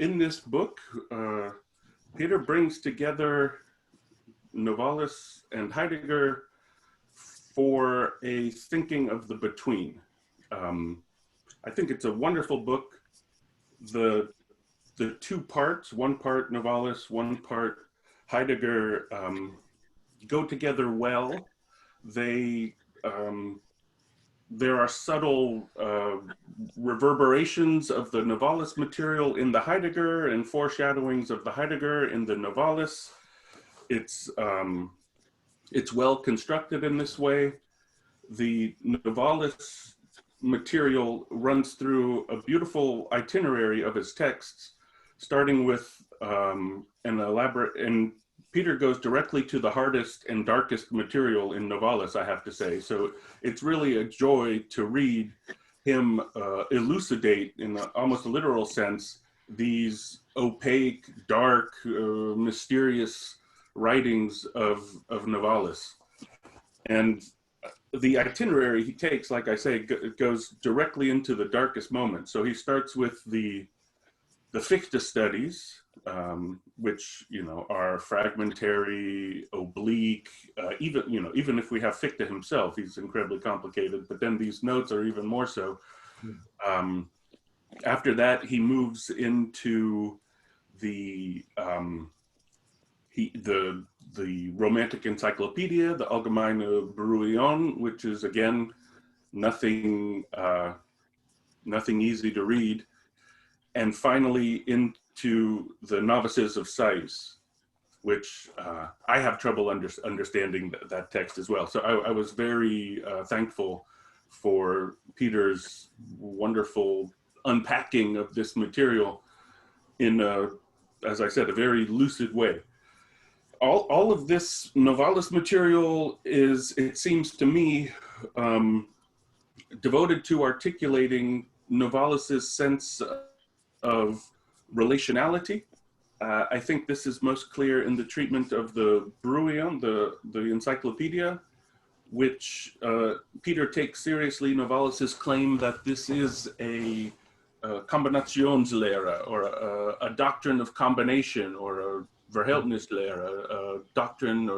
in this book, Peter brings together Novalis and Heidegger for a thinking of the between. I think it's a wonderful book. The two parts, one part Novalis, one part Heidegger, go together well. They there are subtle reverberations of the Novalis material in the Heidegger and foreshadowings of the Heidegger in the Novalis. It's well constructed in this way. The Novalis material runs through a beautiful itinerary of his texts, starting with an elaborate, and Peter goes directly to the hardest and darkest material in Novalis, I have to say. So it's really a joy to read him elucidate, in almost a literal sense, these opaque, dark, mysterious writings of Novalis. And the itinerary he takes, like I say, goes directly into the darkest moment. So he starts with the Fichte studies, which are fragmentary, oblique. Even if we have Fichte himself, he's incredibly complicated. But then these notes are even more so. After that, he moves into the Romantic Encyclopedia, the Allgemeine Beruhigung, which is again nothing easy to read. And finally into the Novices of Sais, which I have trouble understanding that text as well. So I was very thankful for Peter's wonderful unpacking of this material in, as I said, a very lucid way. All of this Novalis material is, it seems to me, devoted to articulating Novalis's sense of relationality. I think this is most clear in the treatment of the Beruhigung, the encyclopedia, which Peter takes seriously Novalis's claim that this is a Kombinationslehre, or a doctrine of combination, or a Verhältnislehre, a doctrine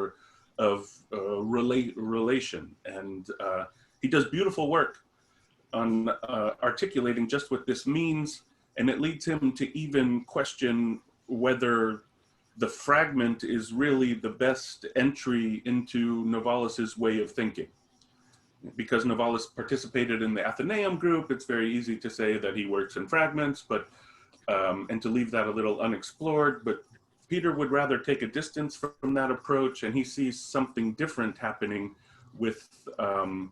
of relation. And he does beautiful work on articulating just what this means. And it leads him to even question whether the fragment is really the best entry into Novalis's way of thinking. Because Novalis participated in the Athenaeum group, it's very easy to say that he works in fragments, but and to leave that a little unexplored. But Peter would rather take a distance from that approach, and he sees something different happening with the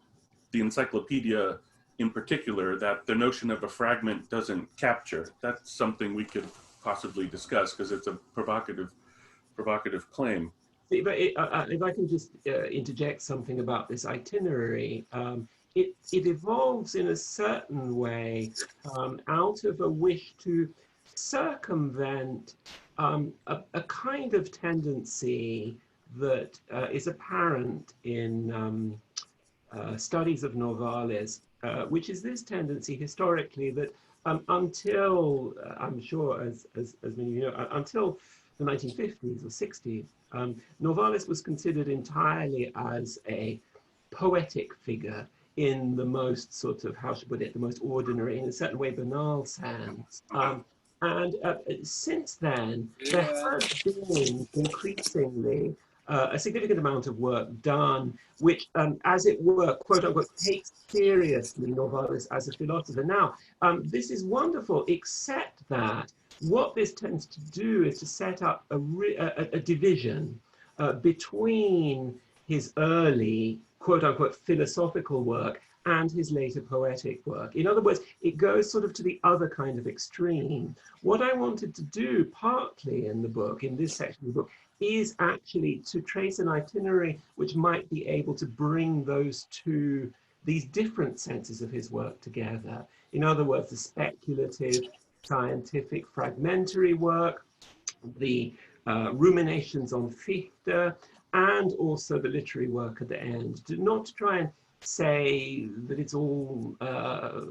encyclopedia in particular, that the notion of a fragment doesn't capture. That's something we could possibly discuss, because it's a provocative claim. But if I can just interject something about this itinerary, it evolves in a certain way out of a wish to circumvent a kind of tendency that is apparent in studies of Novalis, which is this tendency historically that until, I'm sure as many of you know, until the 1950s or 60s, Novalis was considered entirely as a poetic figure in the most sort of, how should I put it, the most ordinary, in a certain way, banal sense. And since then, there has been increasingly a significant amount of work done, which, as it were, quote unquote, takes seriously Novalis as a philosopher. Now, this is wonderful, except that what this tends to do is to set up a division between his early, quote unquote, philosophical work and his later poetic work. In other words, it goes sort of to the other kind of extreme. What I wanted to do partly in the book, in this section of the book, is actually to trace an itinerary which might be able to bring these different senses of his work together. In other words, the speculative, scientific, fragmentary work, the ruminations on Fichte, and also the literary work at the end. Not to try and say that it's all a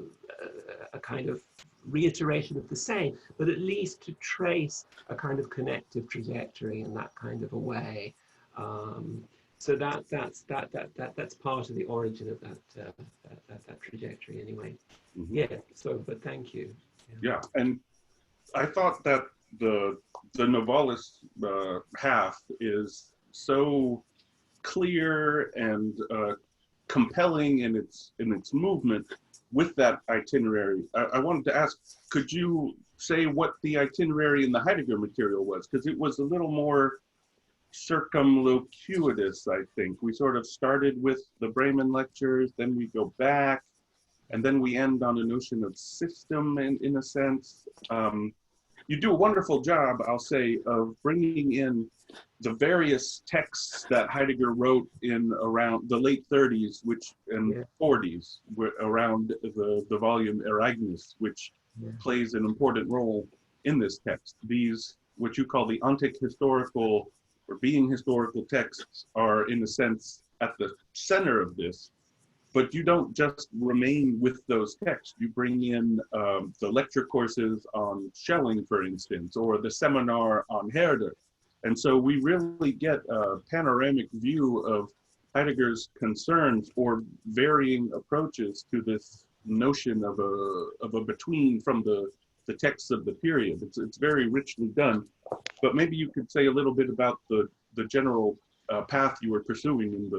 kind of reiteration of the same, but at least to trace a kind of connective trajectory in that kind of a way. So that's part of the origin of that trajectory anyway. Mm-hmm. Yeah. So, but thank you. Yeah, and I thought that the Novalis half is so clear and compelling in its movement with that itinerary. I wanted to ask, could you say what the itinerary in the Heidegger material was? Because it was a little more circumlocuitous, I think. We sort of started with the Bremen lectures, then we go back, and then we end on a notion of system in a sense. You do a wonderful job, I'll say, of bringing in the various texts that Heidegger wrote in around the late 30s, and 40s, around the volume Ereignis, which plays an important role in this text. These, what you call the ontic historical or being historical texts, are in a sense at the center of this. But you don't just remain with those texts. You bring in the lecture courses on Schelling, for instance, or the seminar on Herder. And so we really get a panoramic view of Heidegger's concerns or varying approaches to this notion of a between from the texts of the period. It's very richly done. But maybe you could say a little bit about the general path you were pursuing in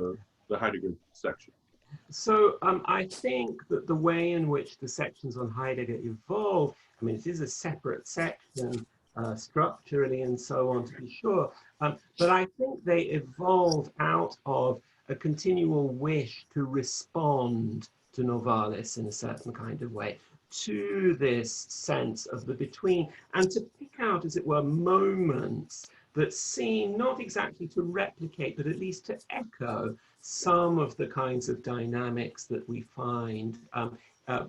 the Heidegger section. So I think that the way in which the sections on Heidegger evolve, I mean, it is a separate section structurally and so on, to be sure, but I think they evolve out of a continual wish to respond to Novalis in a certain kind of way, to this sense of the between, and to pick out, as it were, moments that seem not exactly to replicate, but at least to echo some of the kinds of dynamics that we find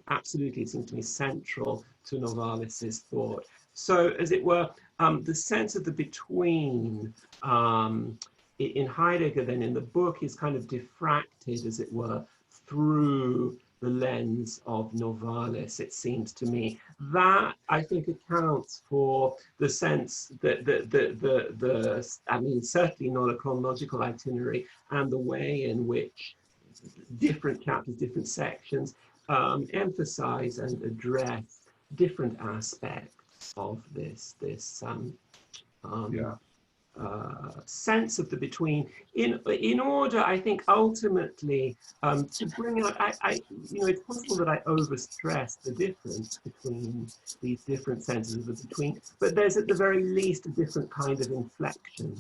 absolutely, it seems to me, central to Novalis's thought. So, as it were, the sense of the between in Heidegger, then in the book, is kind of diffracted, as it were, through the lens of Novalis, it seems to me. That, I think, accounts for the sense that I mean, certainly not a chronological itinerary, and the way in which different chapters, different sections emphasize and address different aspects of this sense of the between, in order, I think, ultimately to bring out, you know, it's possible that I overstress the difference between these different senses of the between, but there's at the very least a different kind of inflection,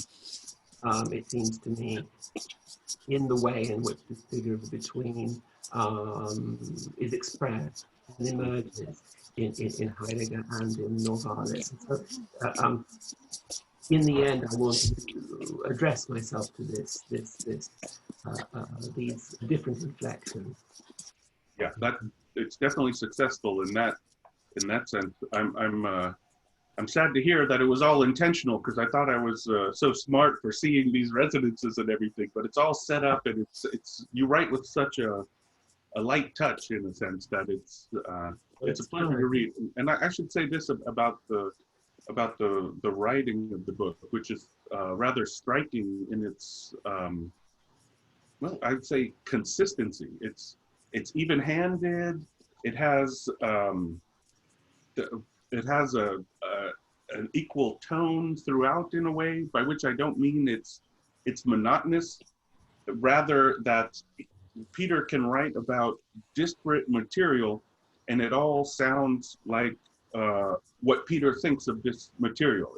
it seems to me, in the way in which this figure of the between is expressed and emerges in Heidegger and in Novalis. So, in the end, I want to address myself to these different inflections. Yeah, it's definitely successful in that sense. I'm sad to hear that it was all intentional, because I thought I was so smart for seeing these resonances and everything. But it's all set up, and it's you write with such a light touch, in a sense, that it's a pleasure to read. And I should say this about the writing of the book, which is rather striking in its well, I'd say consistency. It's even-handed. It has an equal tone throughout, in a way, by which I don't mean it's monotonous, rather that Peter can write about disparate material and it all sounds like what Peter thinks of this material.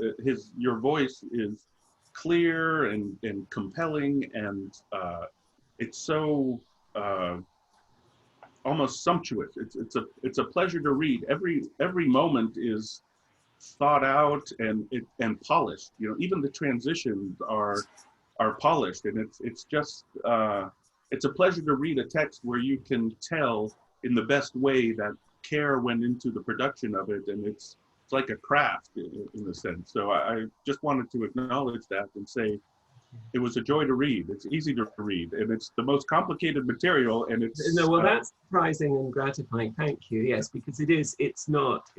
Your voice is clear and compelling, and it's so almost sumptuous. It's a pleasure to read. Every moment is thought out and polished. You know, even the transitions are polished, and it's just it's a pleasure to read a text where you can tell in the best way that care went into the production of it, and it's like a craft in a sense. So I just wanted to acknowledge that and say It was a joy to read. It's easy to read, and it's the most complicated material, and it's No, well, that's surprising and gratifying. Thank you. Yes, because it's not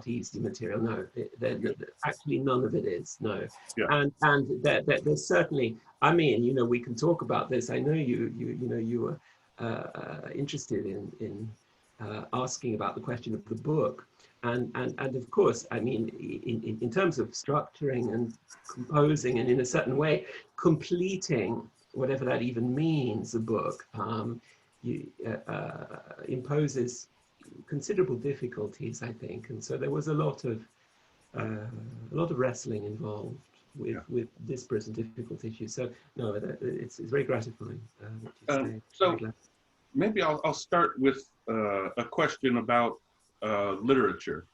easy material. No, actually none of it is. No, yeah. and there's certainly. I mean, you know, we can talk about this. I know you were interested in asking about the question of the book, and of course, I mean, in terms of structuring and composing, and in a certain way, completing whatever that even means, a book imposes considerable difficulties, I think, and so there was a lot of wrestling involved with disparate and difficult issues. So no, it's very gratifying what you say. So maybe I'll start with a question about literature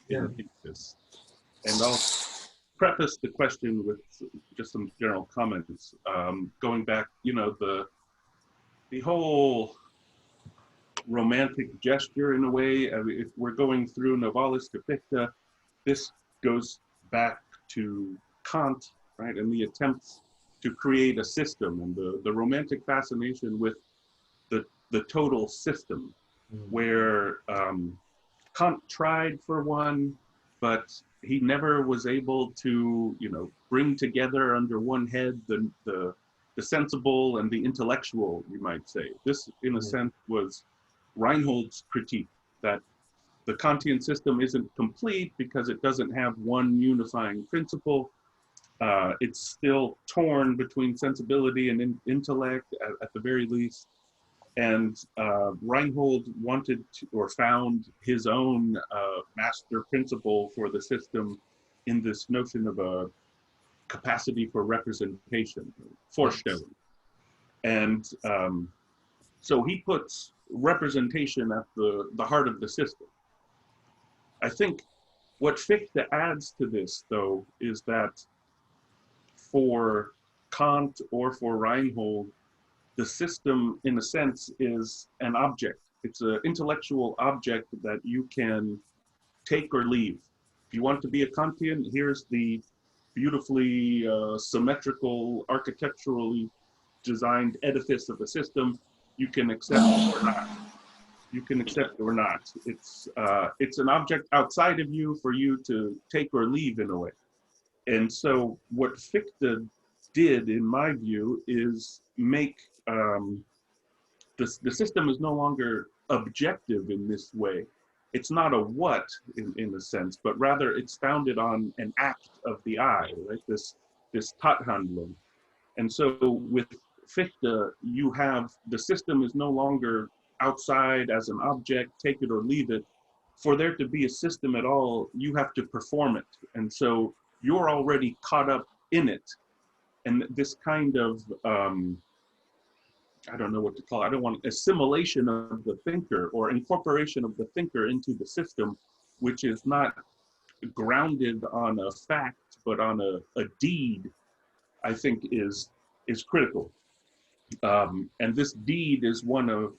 in this, and I'll preface the question with just some general comments. Going back, you know, the whole romantic gesture in a way. I mean, if we're going through Novalis to Fichte, this goes back to Kant, right, and the attempts to create a system, and the romantic fascination with the total system, where Kant tried for one, but he never was able to, you know, bring together under one head the sensible and the intellectual, you might say. This, in a sense, was Reinhold's critique, that the Kantian system isn't complete because it doesn't have one unifying principle. It's still torn between sensibility and intellect at the very least. And Reinhold wanted to, or found his own master principle for the system in this notion of a capacity for representation, Vorstellung. And so he puts representation at the heart of the system. I think what Fichte adds to this, though, is that for Kant or for Reinhold, the system, in a sense, is an object. It's an intellectual object that you can take or leave. If you want to be a Kantian, here's the beautifully symmetrical, architecturally designed edifice of a system. You can accept it or not. You can accept it or not. It's an object outside of you for you to take or leave in a way. And so what Fichte did, in my view, is make the system is no longer objective in this way. It's not a what in a sense, but rather it's founded on an act of the I, right? This Tathandlung. And so with Fichte, you have the system is no longer outside as an object, take it or leave it. For there to be a system at all, you have to perform it. And so you're already caught up in it. And this kind of, I don't know what to call it. I don't want assimilation of the thinker or incorporation of the thinker into the system, which is not grounded on a fact, but on a deed, I think is critical. And this deed is one of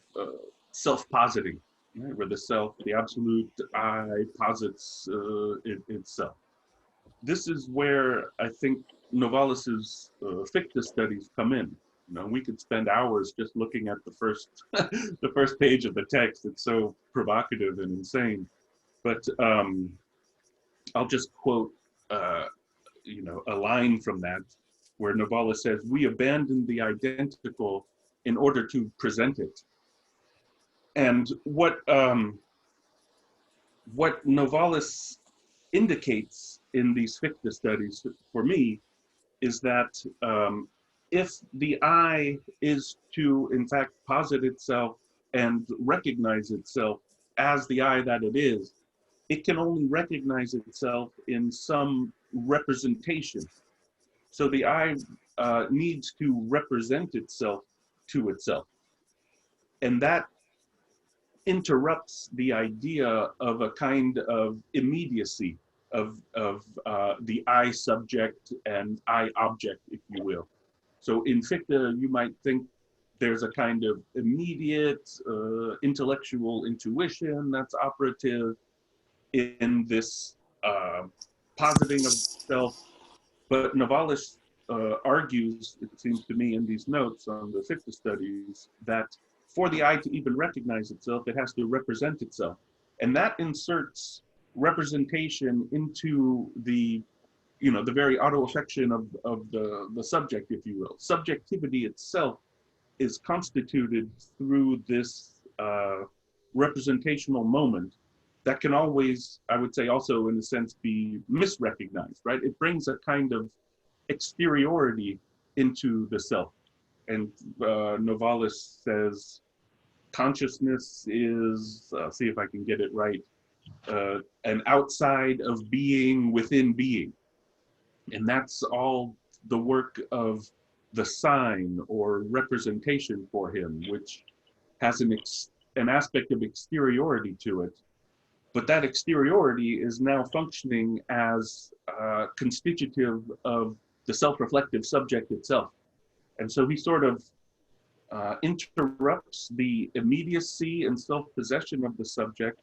self-positing, right? Where the self, the absolute I, posits itself. This is where I think Novalis's Fichte studies come in. You know, we could spend hours just looking at the first the first page of the text. It's so provocative and insane. But I'll just quote you know, a line from that, where Novalis says, "We abandon the identical in order to present it." And what Novalis indicates in these Fichte studies, for me, is that if the I is to, in fact, posit itself and recognize itself as the I that it is, it can only recognize itself in some representation. So the I needs to represent itself to itself. And that interrupts the idea of a kind of immediacy of the I subject and I object, if you will. So in Fichte, you might think there's a kind of immediate intellectual intuition that's operative in this positing of self. But Novalis argues, it seems to me in these notes on the Fichte studies, that for the I to even recognize itself, it has to represent itself. And that inserts representation into the, you know, the very auto-affection of the subject, if you will. Subjectivity itself is constituted through this representational moment that can always, I would say also in a sense, be misrecognized, right? It brings a kind of exteriority into the self. And Novalis says, consciousness is, see if I can get it right, an outside of being within being. And that's all the work of the sign or representation for him, which has an aspect of exteriority to it. But that exteriority is now functioning as constitutive of the self-reflective subject itself. And so he sort of interrupts the immediacy and self-possession of the subject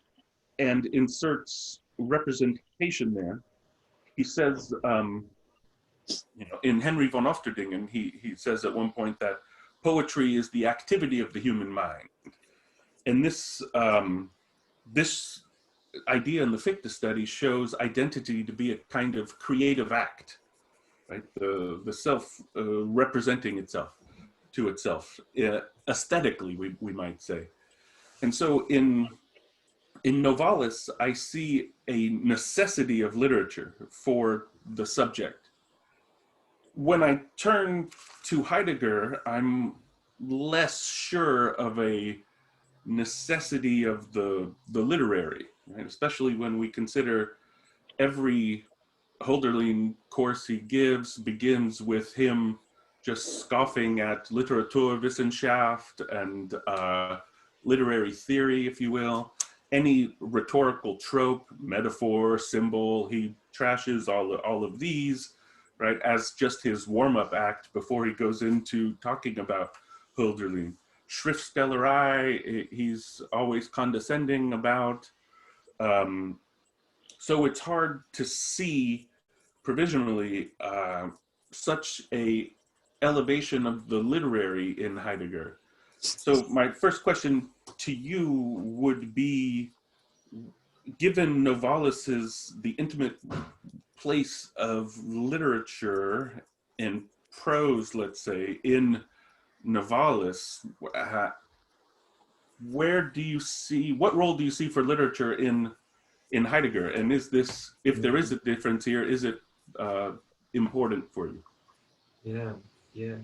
and inserts representation there. He says, you know, in Henry von Ofterdingen, he says at one point that poetry is the activity of the human mind. And this, this idea in the Fichte study shows identity to be a kind of creative act, right? The self representing itself to itself, aesthetically, we might say. And so in Novalis, I see a necessity of literature for the subject. When I turn to Heidegger, I'm less sure of a necessity of the literary, right? Especially when we consider every Hölderlin course he gives begins with him just scoffing at Literaturwissenschaft and literary theory, if you will. Any rhetorical trope, metaphor, symbol, he trashes all of these, right, as just his warm-up act before he goes into talking about Hölderlin. Schriftstellerei, he's always condescending about. So it's hard to see provisionally such a elevation of the literary in Heidegger. So my first question to you would be, given Novalis's, the intimate place of literature and prose, let's say, in Novalis, where do you see, what role do you see for literature in Heidegger? And is this, if there is a difference here, is it important for you? Yeah, yeah.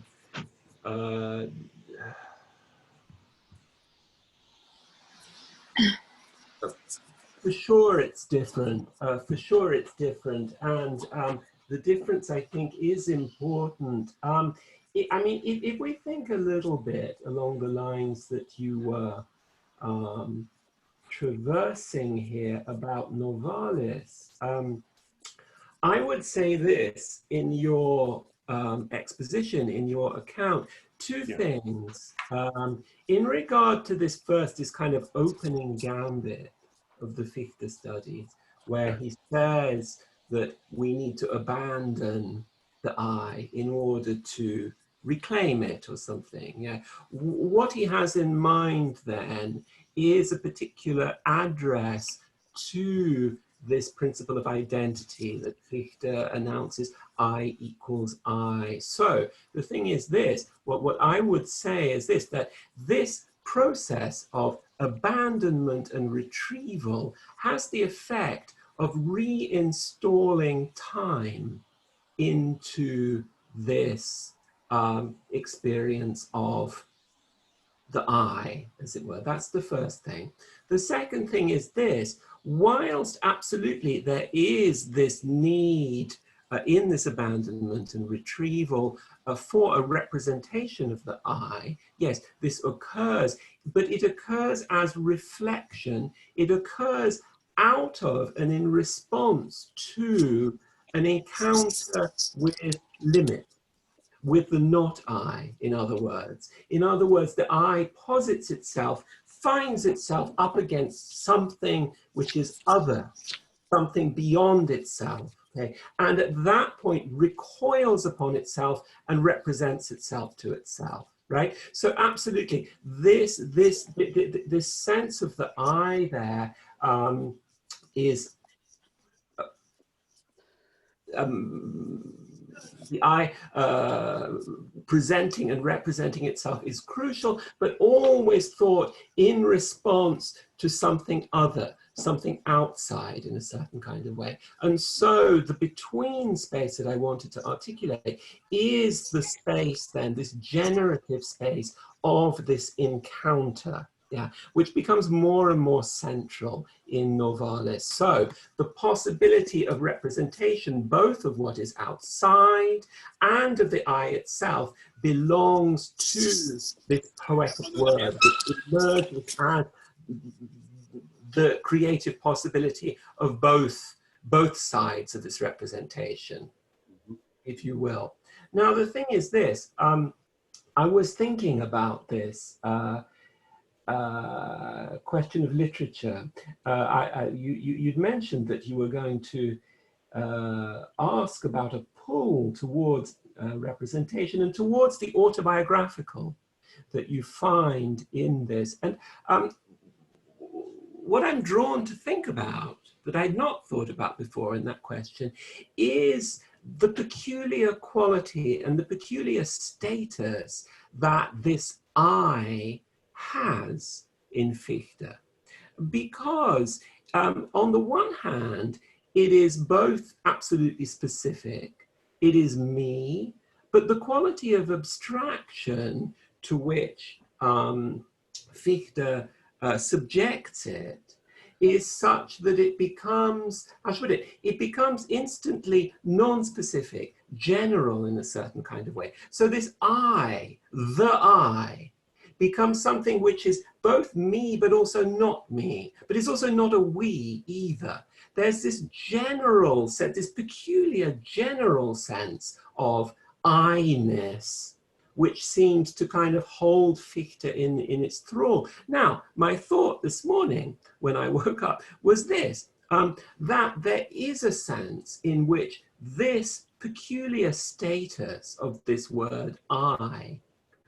For sure it's different. For sure it's different. And the difference, I think, is important. I mean, if we think a little bit along the lines that you were traversing here about Novalis, I would say this in your exposition, in your account, two things. In regard to this first, this kind of opening gambit of the Fichte studies, where he says that we need to abandon the I in order to reclaim it or something. Yeah. What he has in mind then is a particular address to this principle of identity that Fichte announces, I equals I. So the thing is this, what I would say is this, that this process of abandonment and retrieval has the effect of reinstalling time into this experience of the I, as it were. That's the first thing. The second thing is this, whilst absolutely there is this need in this abandonment and retrieval for a representation of the I, yes, this occurs, but it occurs as reflection. It occurs out of and in response to an encounter with limit, with the not I, in other words. In other words, the I posits itself, finds itself up against something which is other, something beyond itself, Okay, and at that point recoils upon itself and represents itself to itself, right? So absolutely, this sense of the I there is the I presenting and representing itself is crucial, but always thought in response to something other, something outside in a certain kind of way. And so the between space that I wanted to articulate is the space then, this generative space of this encounter. Yeah, which becomes more and more central in Novalis. So the possibility of representation, both of what is outside and of the I itself, belongs to this poetic word, which emerges as the creative possibility of both sides of this representation, if you will. Now, the thing is this, I was thinking about this question of literature. You'd mentioned that you were going to ask about a pull towards representation and towards the autobiographical that you find in this. And what I'm drawn to think about, that I'd not thought about before in that question, is the peculiar quality and the peculiar status that this I has in Fichte. Because on the one hand, it is both absolutely specific, it is me, but the quality of abstraction to which Fichte subjects it is such that it becomes, how should I put it, it becomes instantly non-specific, general in a certain kind of way. So this I, the I, becomes something which is both me, but also not me, but it's also not a we either. There's this general sense, this peculiar general sense of I-ness, which seems to kind of hold Fichte in its thrall. Now, my thought this morning when I woke up was this, that there is a sense in which this peculiar status of this word I,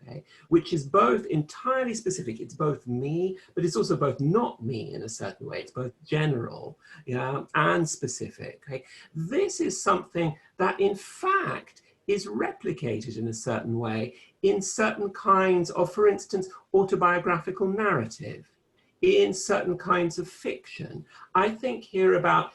okay, which is both entirely specific, it's both me, but it's also both not me in a certain way, it's both general, yeah, and specific. Okay? This is something that in fact is replicated in a certain way in certain kinds of, for instance, autobiographical narrative, in certain kinds of fiction. I think here about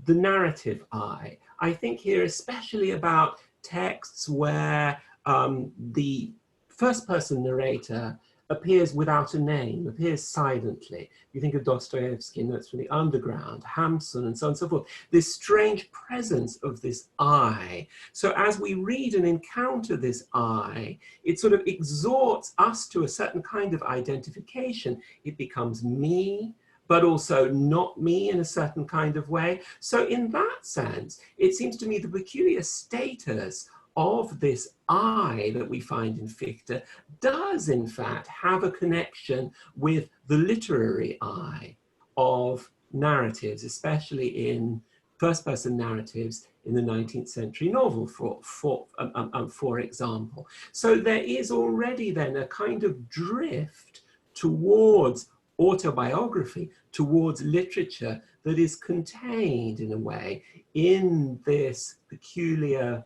the narrative I think here especially about texts where the first person narrator appears without a name, appears silently. You think of Dostoevsky, Notes from the Underground, Hamsun, and so on and so forth. This strange presence of this I. So as we read and encounter this I, it sort of exhorts us to a certain kind of identification. It becomes me, but also not me in a certain kind of way. So in that sense, it seems to me the peculiar status of this I that we find in Fichte does in fact have a connection with the literary I of narratives, especially in first-person narratives in the 19th century novel, for example. So there is already then a kind of drift towards autobiography, towards literature that is contained in a way in this peculiar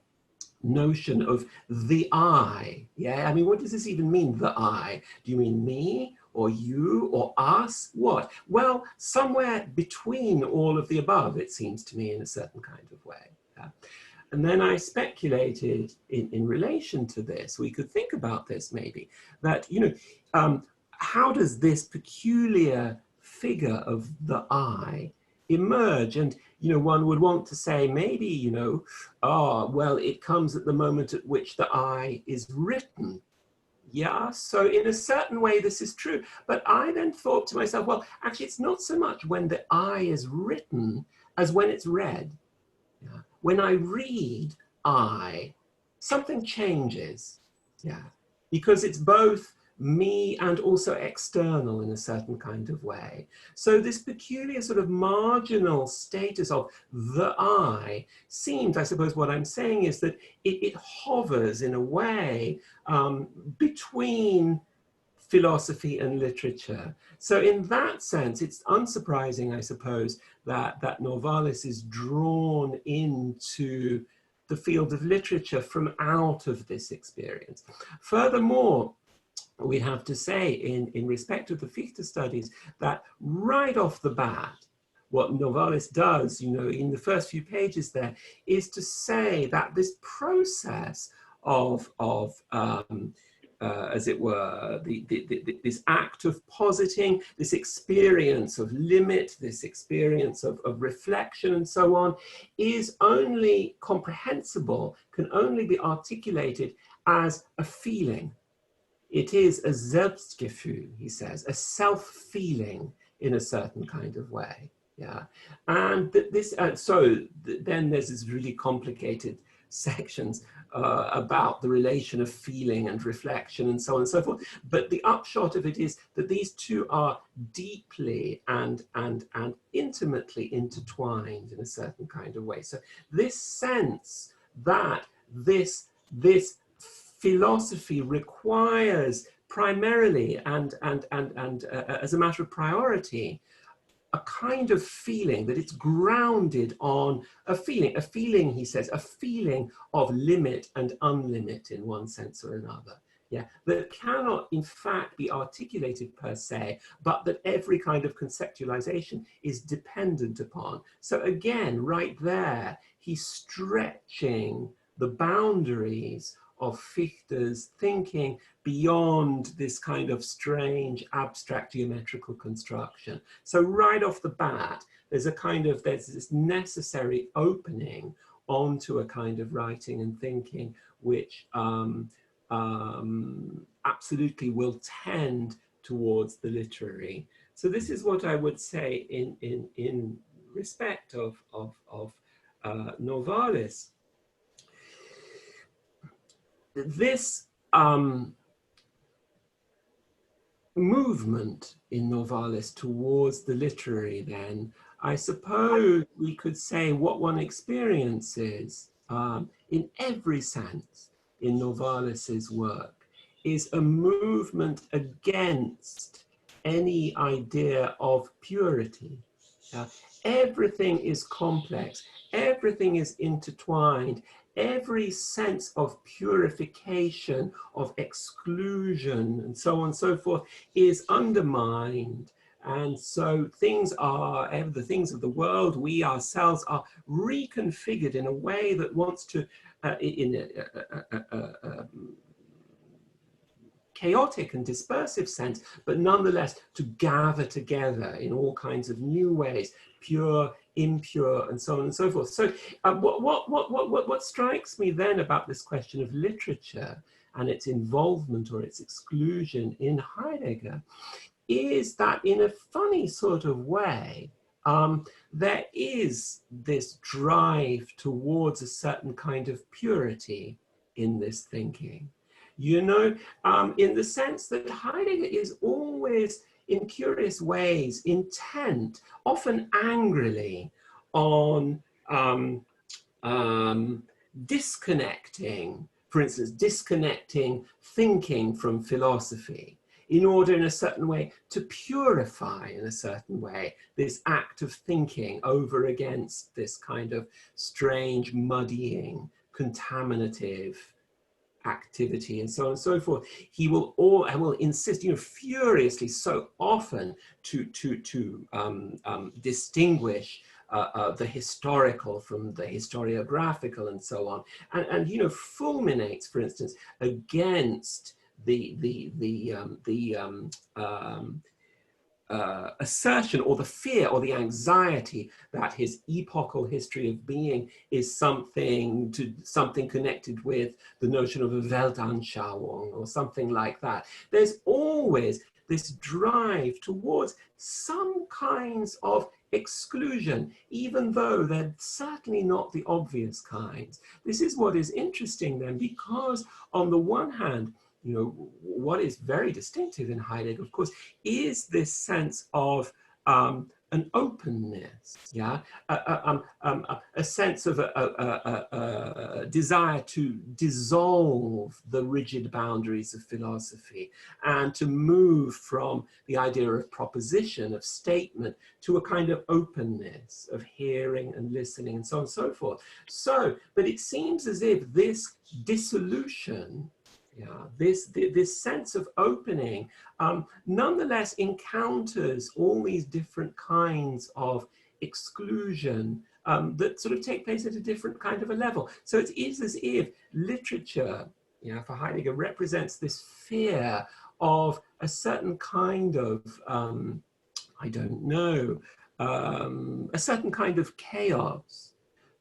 notion of the I. Yeah, I mean, what does this even mean, the I? Do you mean me or you or us? What? Well, somewhere between all of the above, it seems to me, in a certain kind of way. Yeah. And then I speculated in relation to this, we could think about this maybe, that, you know, how does this peculiar figure of the I emerge? And, you know, one would want to say maybe, you know, well, it comes at the moment at which the I is written. Yeah, so in a certain way, this is true. But I then thought to myself, well, actually, it's not so much when the I is written as when it's read. Yeah. When I read I, something changes. Yeah, because it's both me and also external in a certain kind of way. So this peculiar sort of marginal status of the I seems, I suppose what I'm saying is that it hovers in a way between philosophy and literature. So in that sense, it's unsurprising, I suppose, that Novalis is drawn into the field of literature from out of this experience. Furthermore, we have to say in respect of the Fichte studies that right off the bat, what Novalis does, you know, in the first few pages there, is to say that this process of as it were, this act of positing, this experience of limit, this experience of reflection and so on, is only comprehensible, can only be articulated as a feeling. It is a Selbstgefühl, he says, a self-feeling in a certain kind of way. Yeah, and this, then there's this really complicated sections about the relation of feeling and reflection and so on and so forth. But the upshot of it is that these two are deeply and intimately intertwined in a certain kind of way. So this sense that this philosophy requires primarily and as a matter of priority, a kind of feeling that it's grounded on a feeling, he says, a feeling of limit and unlimit in one sense or another. Yeah, that cannot in fact be articulated per se, but that every kind of conceptualization is dependent upon. So again, right there, he's stretching the boundaries of Fichte's thinking beyond this kind of strange abstract geometrical construction. So right off the bat, there's this necessary opening onto a kind of writing and thinking which absolutely will tend towards the literary. So this is what I would say in respect of Novalis. This movement in Novalis towards the literary, then, I suppose we could say what one experiences in every sense in Novalis's work is a movement against any idea of purity. Everything is complex, everything is intertwined, every sense of purification, of exclusion, and so on and so forth is undermined. And so things are, the things of the world, we ourselves are reconfigured in a way that wants to, in a chaotic and dispersive sense, but nonetheless to gather together in all kinds of new ways, pure, impure, and so on and so forth. So what strikes me then about this question of literature and its involvement or its exclusion in Heidegger is that in a funny sort of way, there is this drive towards a certain kind of purity in this thinking. You know, in the sense that Heidegger is always, in curious ways, intent, often angrily, on disconnecting, for instance, disconnecting thinking from philosophy in order, in a certain way, to purify, in a certain way, this act of thinking over against this kind of strange, muddying, contaminative activity and so on and so forth. He will insist, you know, furiously so often to distinguish the historical from the historiographical and so on, and you know, fulminates, for instance, against the assertion or the fear or the anxiety that his epochal history of being is something connected with the notion of a Weltanschauung or something like that. There's always this drive towards some kinds of exclusion, even though they're certainly not the obvious kinds. This is what is interesting then, because on the one hand, what is very distinctive in Heidegger, of course, is this sense of an openness, yeah, a sense of a desire to dissolve the rigid boundaries of philosophy and to move from the idea of proposition, of statement, to a kind of openness of hearing and listening and so on and so forth. So, but it seems as if this dissolution, yeah, this sense of opening, nonetheless encounters all these different kinds of exclusion that sort of take place at a different kind of a level. So it is as if literature, for Heidegger, represents this fear of a certain kind of, I don't know, a certain kind of chaos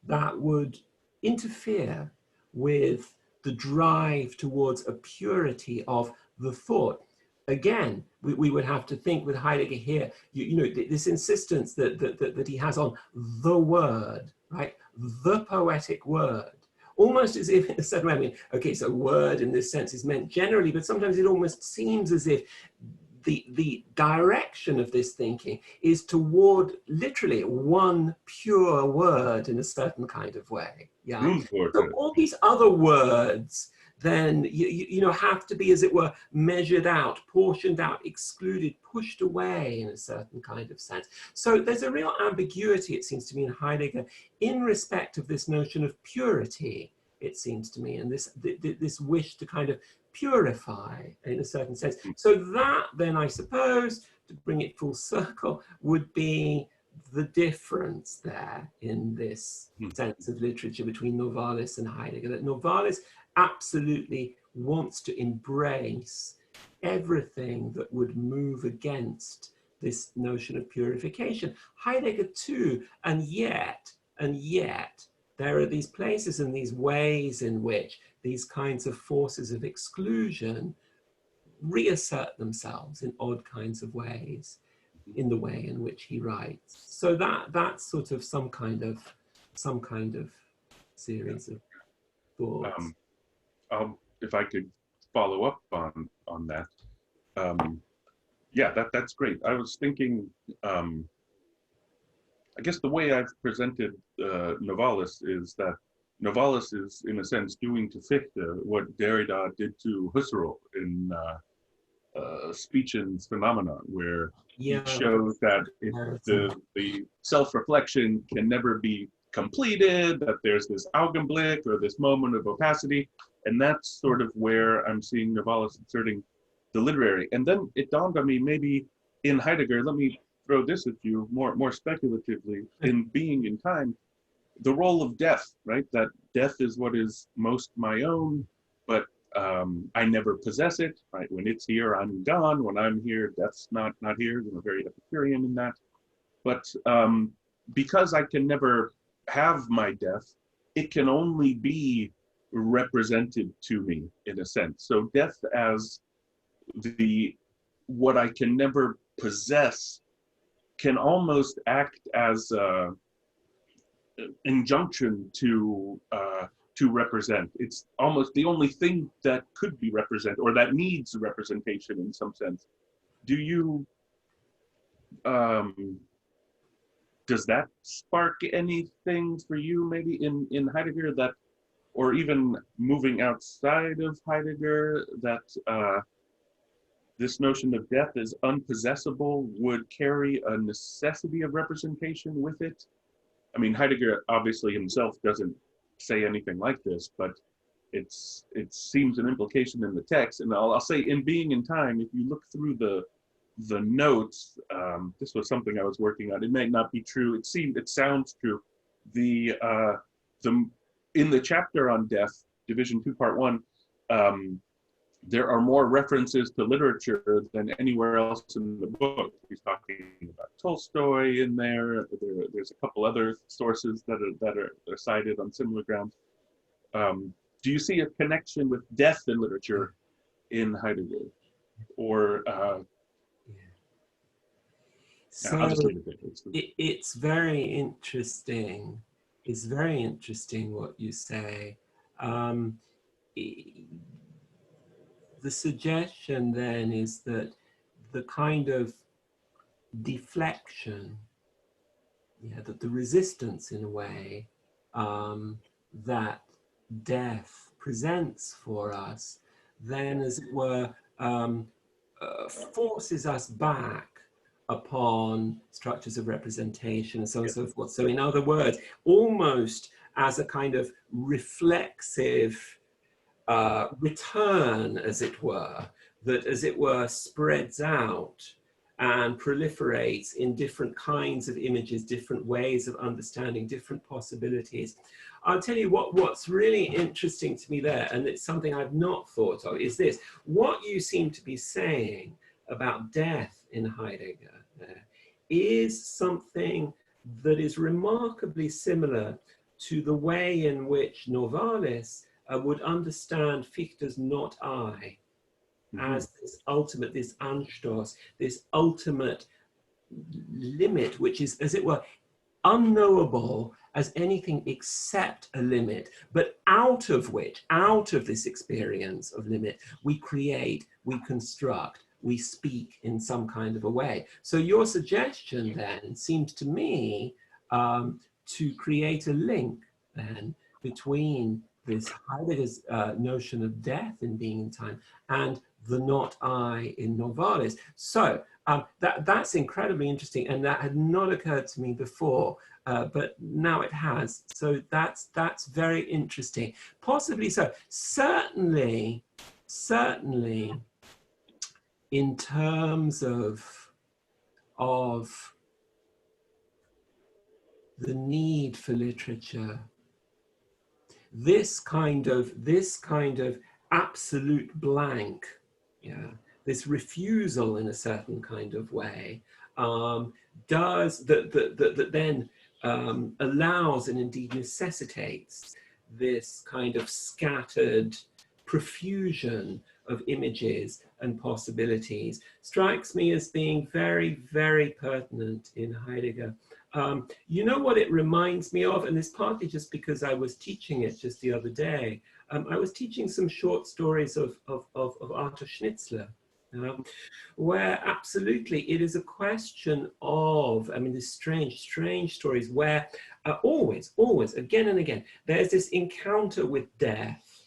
that would interfere with the drive towards a purity of the thought. Again, we would have to think with Heidegger here, this insistence that he has on the word, right? The poetic word. Almost as if, in a certain way, I mean, okay, so word in this sense is meant generally, but sometimes it almost seems as if the direction of this thinking is toward literally one pure word in a certain kind of way. Yeah. So all these other words then have to be, as it were, measured out, portioned out, excluded, pushed away in a certain kind of sense. So there's a real ambiguity, it seems to me, in Heidegger in respect of this notion of purity, it seems to me, and this wish to kind of purify in a certain sense. So that then, I suppose, to bring it full circle, would be the difference there in this sense of literature between Novalis and Heidegger, that Novalis absolutely wants to embrace everything that would move against this notion of purification. Heidegger too, and yet, there are these places and these ways in which these kinds of forces of exclusion reassert themselves in odd kinds of ways in the way in which he writes. So that's sort of some kind of series of thoughts. If I could follow up on that, yeah, that's great. I was thinking, I guess the way I've presented Novalis is that Novalis is, in a sense, doing to Fichte what Derrida did to Husserl in Speech and Phenomena, where he shows that the self-reflection can never be completed, that there's this Augenblick or this moment of opacity, and that's sort of where I'm seeing Novalis inserting the literary. And then it dawned on me, maybe in Heidegger, let me throw this at you more speculatively, in Being in Time, the role of death, right? That death is what is most my own, but I never possess it, right? When it's here, I'm gone. When I'm here, death's not here. I'm very Epicurean in that. But because I can never have my death, it can only be represented to me in a sense. So death as what I can never possess can almost act as an injunction to represent. It's almost the only thing that could be represented, or that needs representation in some sense. Do you, does that spark anything for you maybe in Heidegger, that, or even moving outside of Heidegger, that this notion of death as unpossessable would carry a necessity of representation with it? I mean, Heidegger obviously himself doesn't say anything like this, but it seems an implication in the text. And I'll say, in Being in Time, if you look through the notes, this was something I was working on. It may not be true. It sounds true. In the chapter on death, Division 2, Part 1, there are more references to literature than anywhere else in the book. He's talking about Tolstoy in there. There's a couple other sources that are cited on similar grounds. Do you see a connection with death in literature in Heidegger? Or so I'll just leave it there. It's very interesting. It's very interesting what you say. the suggestion then is that the kind of deflection, yeah, that the resistance in a way that death presents for us, then as it were, forces us back upon structures of representation and so on and so forth. So in other words, almost as a kind of reflexive return, as it were, that as it were spreads out and proliferates in different kinds of images, different ways of understanding, different possibilities. I'll tell you what's really interesting to me there, and it's something I've not thought of, is this. What you seem to be saying about death in Heidegger there is something that is remarkably similar to the way in which Novalis would understand Fichte's not I as this ultimate, this Anstoß, this ultimate limit, which is, as it were, unknowable as anything except a limit, but out of which, out of this experience of limit, we create, we construct, we speak in some kind of a way. So your suggestion then seems to me to create a link then between this Heidegger's notion of death in being in time and the not I in Novalis. So that's incredibly interesting, and that had not occurred to me before, but now it has. So that's very interesting. Possibly so. Certainly, in terms of the need for literature, this kind of absolute blank, yeah, this refusal in a certain kind of way, does that then allows and indeed necessitates this kind of scattered profusion of images and possibilities, strikes me as being very, very pertinent in Heidegger. You know what it reminds me of, and it's partly just because I was teaching it just the other day. I was teaching some short stories of Arthur Schnitzler, where absolutely it is a question of, I mean, these strange stories where always, again and again, there's this encounter with death,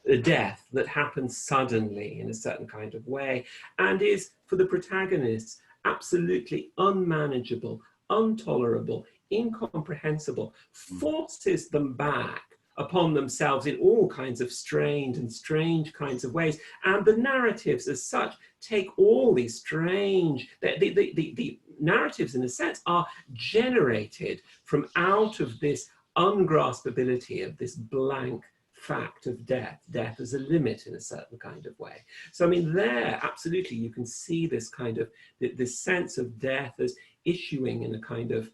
a death that happens suddenly in a certain kind of way and is, for the protagonists, absolutely unmanageable, intolerable, incomprehensible, forces them back upon themselves in all kinds of strained and strange kinds of ways. And the narratives as such take all these strange, the narratives in a sense are generated from out of this ungraspability of this blank fact of death as a limit in a certain kind of way. So I mean there, absolutely, you can see this kind of, this sense of death as issuing in a kind of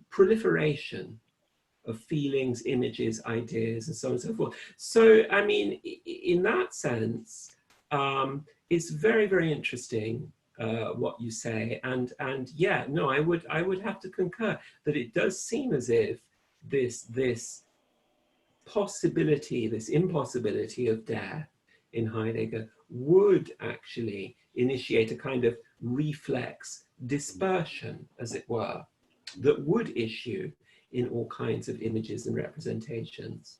proliferation of feelings, images, ideas, and so on and so forth. So, I mean, in that sense, it's very, very interesting what you say, and yeah, no, I would have to concur that it does seem as if this possibility, this impossibility of death in Heidegger would actually initiate a kind of reflex dispersion, as it were, that would issue in all kinds of images and representations.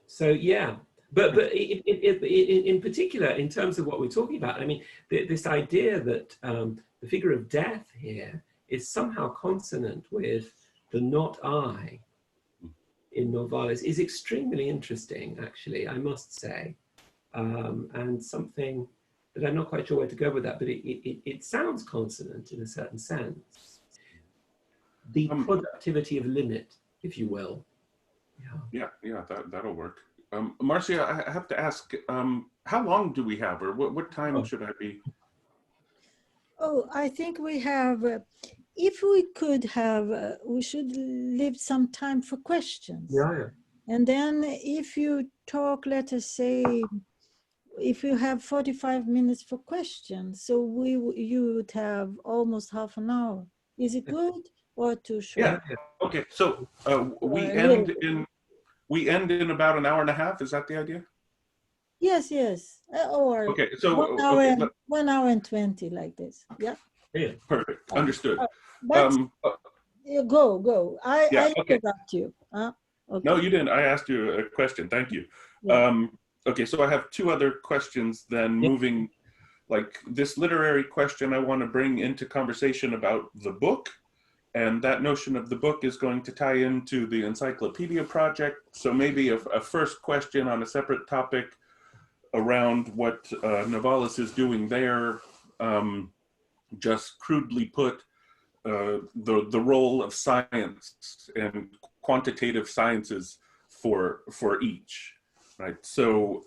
So yeah, but in particular, in terms of what we're talking about, I mean, this idea that the figure of death here is somehow consonant with the not I in Novalis is extremely interesting, actually, I must say, and something that I'm not quite sure where to go with that, but it sounds consonant in a certain sense. The productivity of limit, if you will. Yeah, that'll work. Marcia, I have to ask, how long do we have, or what time should I be? Oh, I think we have, if we could have, we should leave some time for questions. Yeah. And then if you talk, let us say, if you have 45 minutes for questions, so you would have almost half an hour. Is it good or too short? Yeah. Okay. So we end in about an hour and a half. Is that the idea? Yes, yes. Or Okay, so okay, 1 hour and 20 like this. Yeah. Yeah. perfect, understood. But Um, uh, go. yeah, I okay. interrupt you. No, Okay. you didn't. I asked you a question. Thank you. Yeah. Okay, so I have two other questions then Yeah. moving, like this literary question I want to bring into conversation about the book. And that notion of the book is going to tie into the encyclopedia project. So maybe a first question on a separate topic around what Novalis is doing there, just crudely put, the role of science and quantitative sciences for each, right? So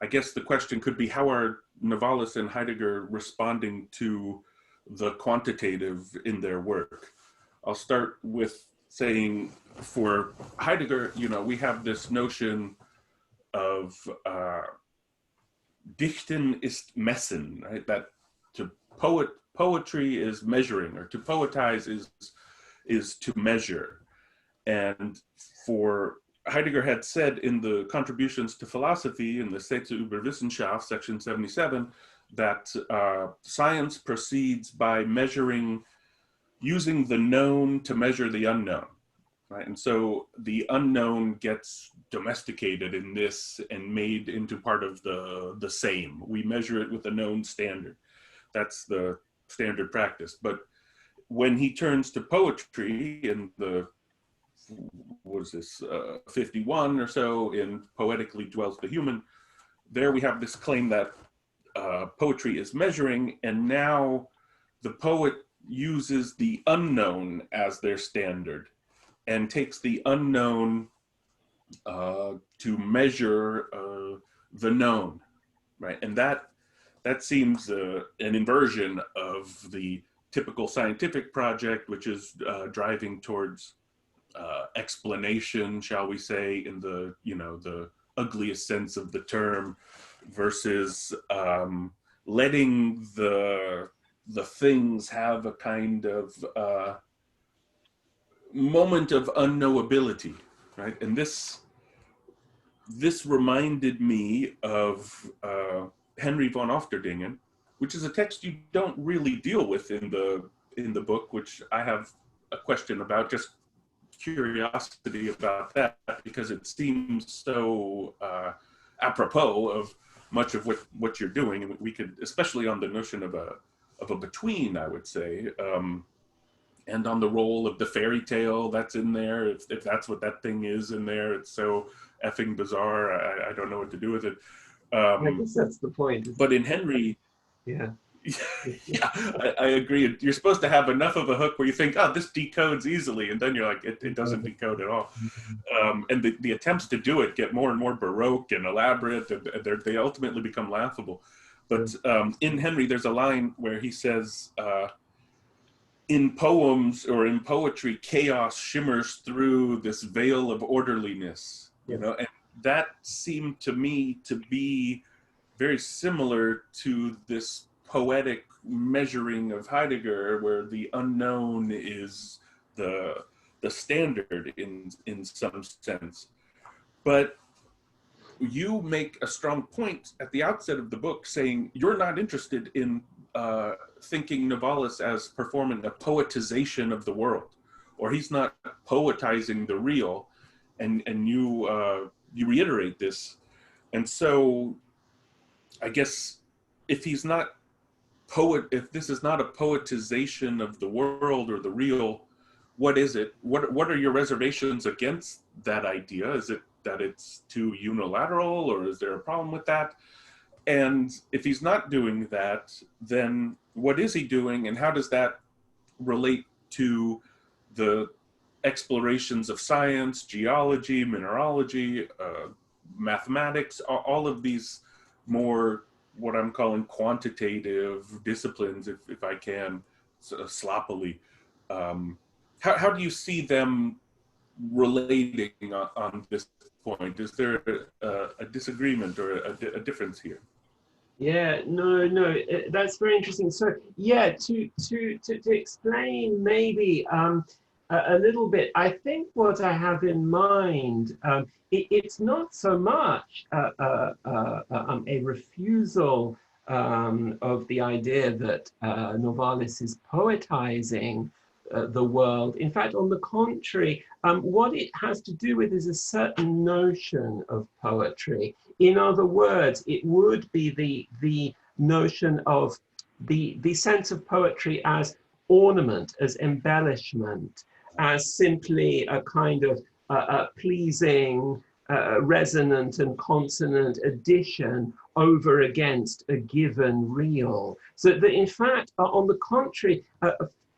I guess the question could be, how are Novalis and Heidegger responding to the quantitative in their work? I'll start with saying, for Heidegger, you know, we have this notion of Dichten ist messen, right? That to poetry is measuring, or to poetize is to measure. And for Heidegger had said in the contributions to philosophy in the Sätze über Wissenschaft, section 77, that science proceeds by measuring, using the known to measure the unknown, right? And so the unknown gets domesticated in this and made into part of the same. We measure it with a known standard. That's the standard practice. But when he turns to poetry in the, what is this, 51 or so, in Poetically Dwells the Human, there we have this claim that poetry is measuring, and now the poet uses the unknown as their standard and takes the unknown to measure the known, right? And that seems an inversion of the typical scientific project, which is driving towards explanation, shall we say, in the, you know, the ugliest sense of the term, versus letting the things have a kind of moment of unknowability, right? And this reminded me of Henry von Ofterdingen, which is a text you don't really deal with in the book, which I have a question about, just curiosity about that, because it seems so apropos of much of what you're doing, and we could, especially on the notion of a between, I would say, and on the role of the fairy tale that's in there, if that's what that thing is in there, it's so effing bizarre. I don't know what to do with it. I guess that's the point. But in Henry, Yeah. yeah, I agree. You're supposed to have enough of a hook where you think, oh, this decodes easily, and then you're like, it doesn't decode at all. And the attempts to do it get more and more baroque and elaborate, and they ultimately become laughable. But in Henry, there's a line where he says, in poems or in poetry, chaos shimmers through this veil of orderliness, you know, and that seemed to me to be very similar to this poetic measuring of Heidegger, where the unknown is the standard in some sense. But you make a strong point at the outset of the book, saying you're not interested in thinking Novalis as performing a poetization of the world, or he's not poetizing the real, and you reiterate this. And so I guess if he's not if this is not a poetization of the world or the real, what is it? What are your reservations against that idea? Is it that it's too unilateral, or is there a problem with that? And if he's not doing that, then what is he doing, and how does that relate to the explorations of science, geology, mineralogy, mathematics, all of these more, what I'm calling quantitative disciplines, if I can, sloppily. How do you see them relating on this point? Is there a disagreement or a difference here? Yeah, no, that's very interesting. So yeah, to explain maybe, a little bit. I think what I have in mind, it's not so much a refusal of the idea that Novalis is poetizing the world. In fact, on the contrary, what it has to do with is a certain notion of poetry. In other words, it would be the notion of the sense of poetry as ornament, as embellishment, as simply a kind of pleasing, resonant and consonant addition over against a given real. So that in fact, on the contrary,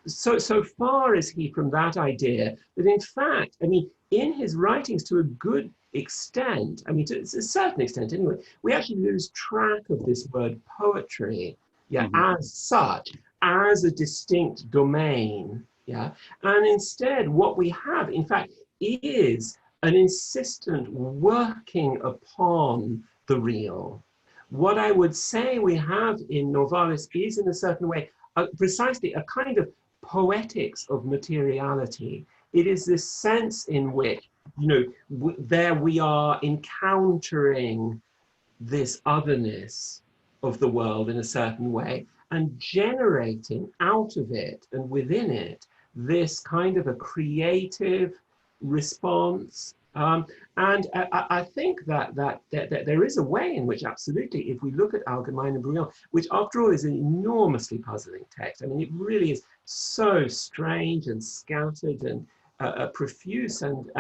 so far is he from that idea that in fact, I mean, in his writings to a good extent, I mean, to a certain extent anyway, we actually lose track of this word poetry, yeah, as such, as a distinct domain, yeah, and instead what we have, in fact, is an insistent working upon the real. What I would say we have in Novalis is, in a certain way, precisely a kind of poetics of materiality. It is this sense in which, you know, there we are encountering this otherness of the world in a certain way and generating out of it and within it this kind of a creative response. And I think that there is a way in which, absolutely, if we look at Allgemeine Brillant, which after all is an enormously puzzling text, I mean, it really is so strange and scattered and profuse and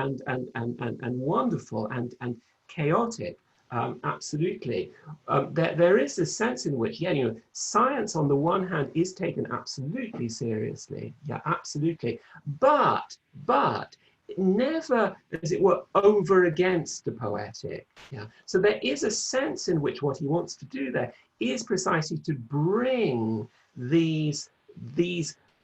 wonderful and chaotic. Absolutely. There is a sense in which, yeah, you know, science on the one hand is taken absolutely seriously. Yeah, absolutely. But never, as it were, over against the poetic. Yeah. So there is a sense in which what he wants to do there is precisely to bring these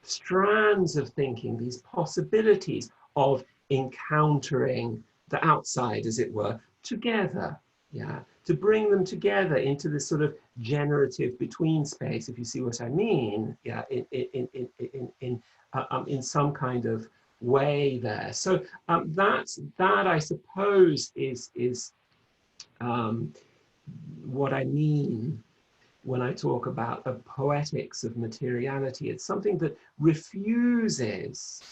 strands of thinking, these possibilities of encountering the outside, as it were, together. Yeah, to bring them together into this sort of generative between space, if you see what I mean. Yeah, in some kind of way there. So that I suppose is what I mean when I talk about a poetics of materiality. It's something that refuses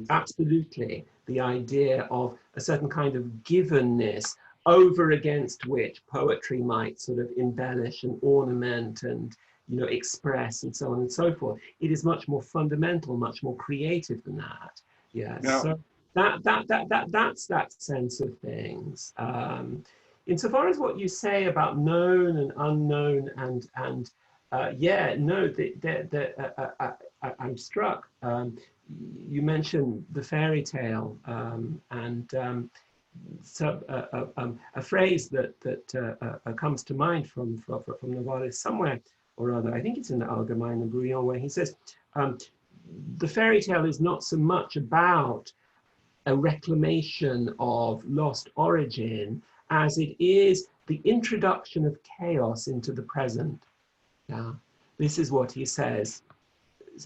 absolutely the idea of a certain kind of givenness over against which poetry might sort of embellish and ornament and, you know, express and so on and so forth. It is much more fundamental, much more creative than that. Yeah. Now, so that's that sense of things. Insofar as what you say about known and unknown and yeah, no, I'm struck. You mentioned the fairy tale and a phrase that comes to mind from Novalis somewhere or other. I think it's in the Allgemeine Brillant, where he says, the fairy tale is not so much about a reclamation of lost origin as it is the introduction of chaos into the present. Yeah, this is what he says.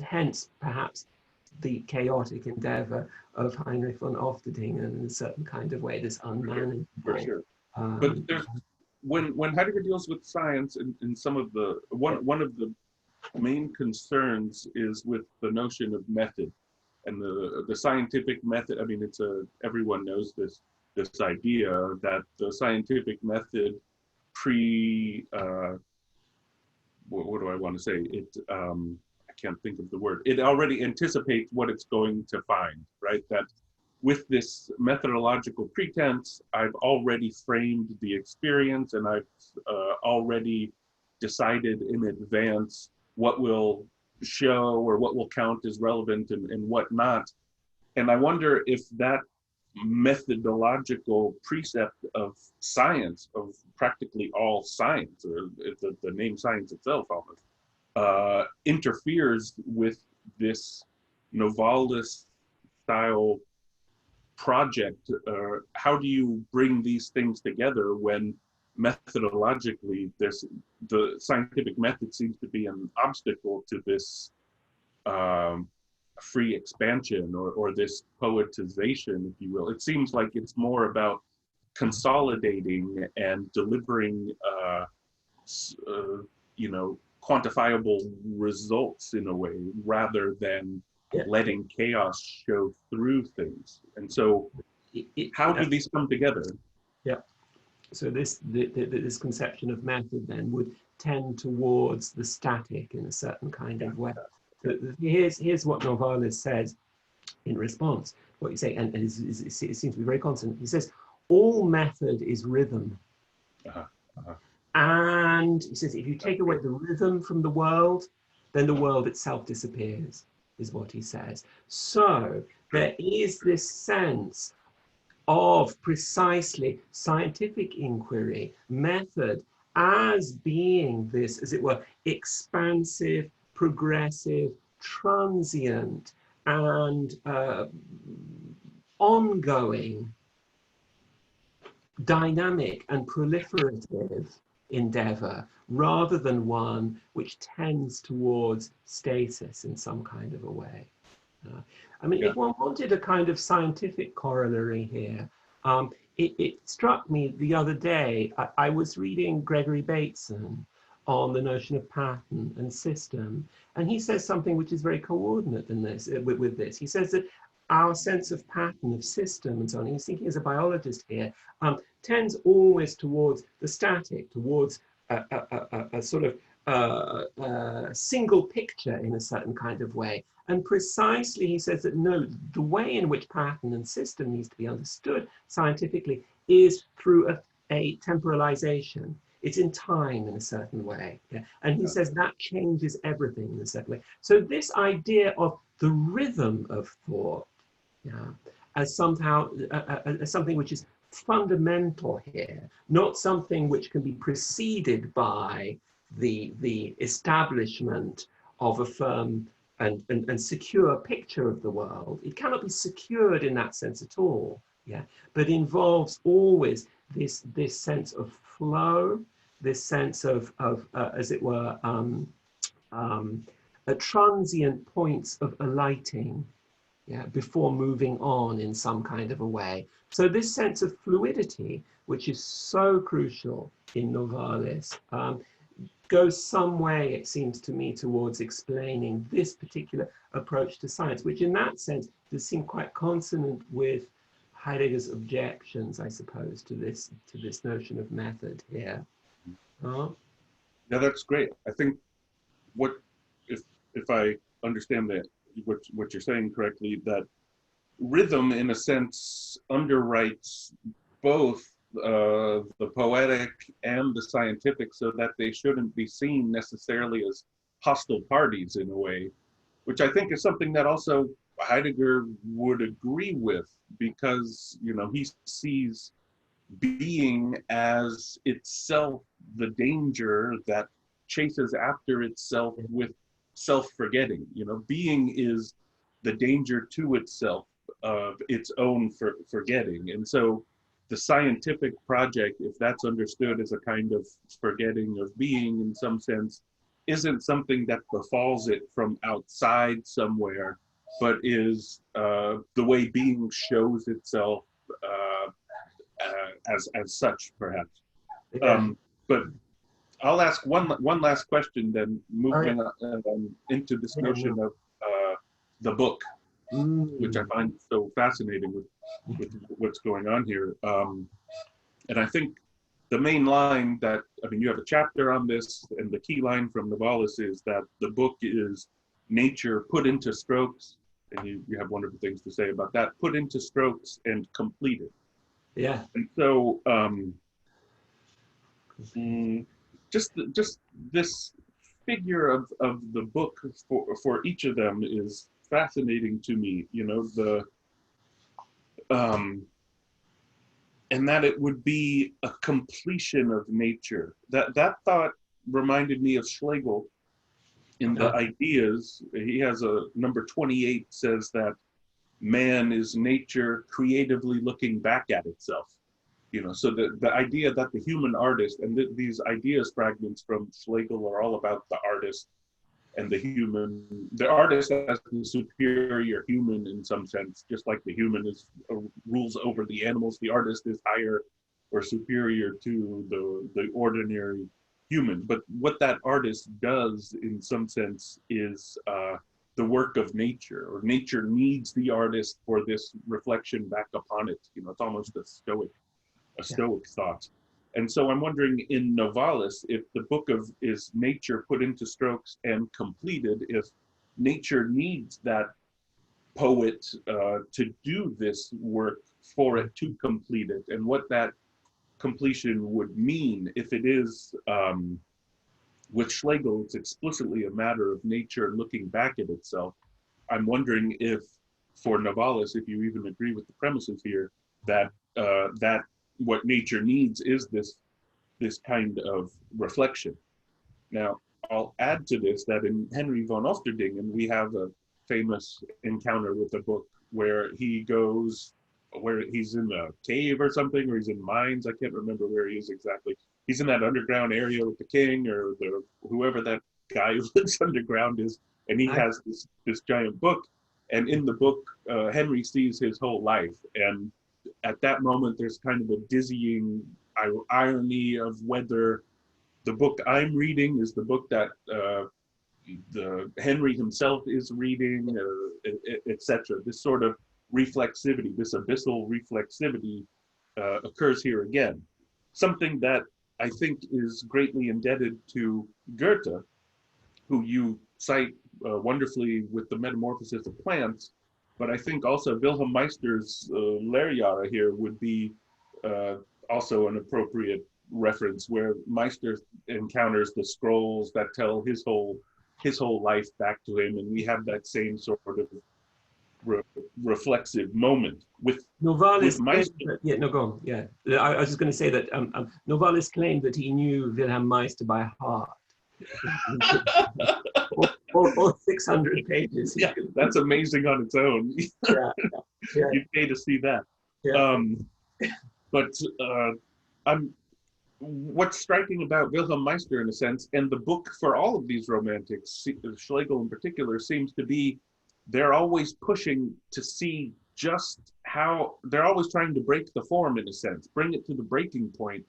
Hence, perhaps, the chaotic endeavor of Heinrich von Ofterdingen in a certain kind of way, this unmanageable. For sure. But there's, when Heidegger deals with science, in some of the one of the main concerns is with the notion of method and the scientific method. I mean, it's everyone knows this idea that the scientific method what do I want to say? I can't think of the word. It already anticipates what it's going to find, right? That with this methodological pretense, I've already framed the experience and I've already decided in advance what will show or what will count as relevant and what not. And I wonder if that methodological precept of science, of practically all science, or the name science itself almost, interferes with this Novalis style project. How do you bring these things together when methodologically the scientific method seems to be an obstacle to this free expansion or this poetization, if you will. It seems like it's more about consolidating and delivering, you know, quantifiable results in a way, rather than letting chaos show through things. And so, how do these come together? Yeah. So this conception of method then would tend towards the static in a certain kind of way. So here's what Novalis says in response. What you say, and it seems to be very constant. He says, all method is rhythm. And he says, if you take away the rhythm from the world, then the world itself disappears, is what he says. So there is this sense of precisely scientific inquiry, method, as being this, as it were, expansive, progressive, transient, and ongoing, dynamic and proliferative endeavor, rather than one which tends towards stasis in some kind of a way. I mean, if one wanted a kind of scientific corollary here, it struck me the other day, I was reading Gregory Bateson on the notion of pattern and system, and he says something which is very coordinate in this, with this. He says that our sense of pattern, of system, and so on, he's thinking as a biologist here, tends always towards the static, towards a sort of single picture in a certain kind of way. And precisely, he says that no, the way in which pattern and system needs to be understood scientifically is through a temporalization. It's in time in a certain way. Yeah? And he says that changes everything in a certain way. So this idea of the rhythm of thought, as somehow as something which is fundamental here, not something which can be preceded by the establishment of a firm and secure picture of the world. It cannot be secured in that sense at all, but involves always this sense of flow, this sense of as it were, a transient points of alighting, before moving on in some kind of a way. So this sense of fluidity, which is so crucial in Novalis, goes some way, it seems to me, towards explaining this particular approach to science, which in that sense does seem quite consonant with Heidegger's objections, I suppose, to this notion of method here. Yeah, that's great. I think if I understand that what you're saying correctly, that rhythm in a sense underwrites both the poetic and the scientific, so that they shouldn't be seen necessarily as hostile parties in a way, which I think is something that also Heidegger would agree with, because he sees being as itself the danger that chases after itself with self-forgetting. Being is the danger to itself of its own forgetting. And so the scientific project, if that's understood as a kind of forgetting of being in some sense, isn't something that befalls it from outside somewhere, but is the way being shows itself as such, perhaps. But I'll ask one last question, then moving into this notion of the book, which I find so fascinating with what's going on here. And I think the main line that, you have a chapter on this, and the key line from Novalis is that the book is nature put into strokes, and you have wonderful things to say about that, put into strokes and completed. Yeah. And so just this figure of the book for each of them is fascinating to me, and that it would be a completion of nature. That thought reminded me of Schlegel in the Ideas. He has a number 28 says that man is nature creatively looking back at itself. So the idea that the human artist, and these ideas fragments from Schlegel are all about the artist and the artist as the superior human in some sense, just like the human rules over the animals, the artist is higher or superior to the ordinary human. But what that artist does in some sense is the work of nature, or nature needs the artist for this reflection back upon it. You know, it's almost a stoic thought. And so I'm wondering, in Novalis, if the book is nature put into strokes and completed, if nature needs that poet to do this work for it to complete it, and what that completion would mean if it is, with Schlegel, it's explicitly a matter of nature looking back at itself. I'm wondering if, for Novalis, if you even agree with the premises here, that what nature needs is this kind of reflection. Now, I'll add to this that in Henry von Ofterdingen, we have a famous encounter with a book where he's in a cave or something, or he's in mines. I can't remember where he is exactly. He's in that underground area with the king or whoever that guy who lives underground is, and he has this giant book. And in the book, Henry sees his whole life. And at that moment, there's kind of a dizzying irony of whether the book I'm reading is the book that the Henry himself is reading, etc. This sort of reflexivity, this abyssal reflexivity occurs here again. Something that I think is greatly indebted to Goethe, who you cite wonderfully with the Metamorphosis of Plants, but I think also Wilhelm Meister's Lehrjahre here would be also an appropriate reference, where Meister encounters the scrolls that tell his whole life back to him, and we have that same sort of reflexive moment with Novalis. Meister. Yeah, no, go on. Yeah, I was just going to say that Novalis claimed that he knew Wilhelm Meister by heart. or 600 pages. Yeah, that's amazing on its own. Yeah. You pay to see that. Yeah. But what's striking about Wilhelm Meister, in a sense, and the book for all of these romantics, Schlegel in particular, seems to be they're always pushing to see just how, they're always trying to break the form, in a sense, bring it to the breaking point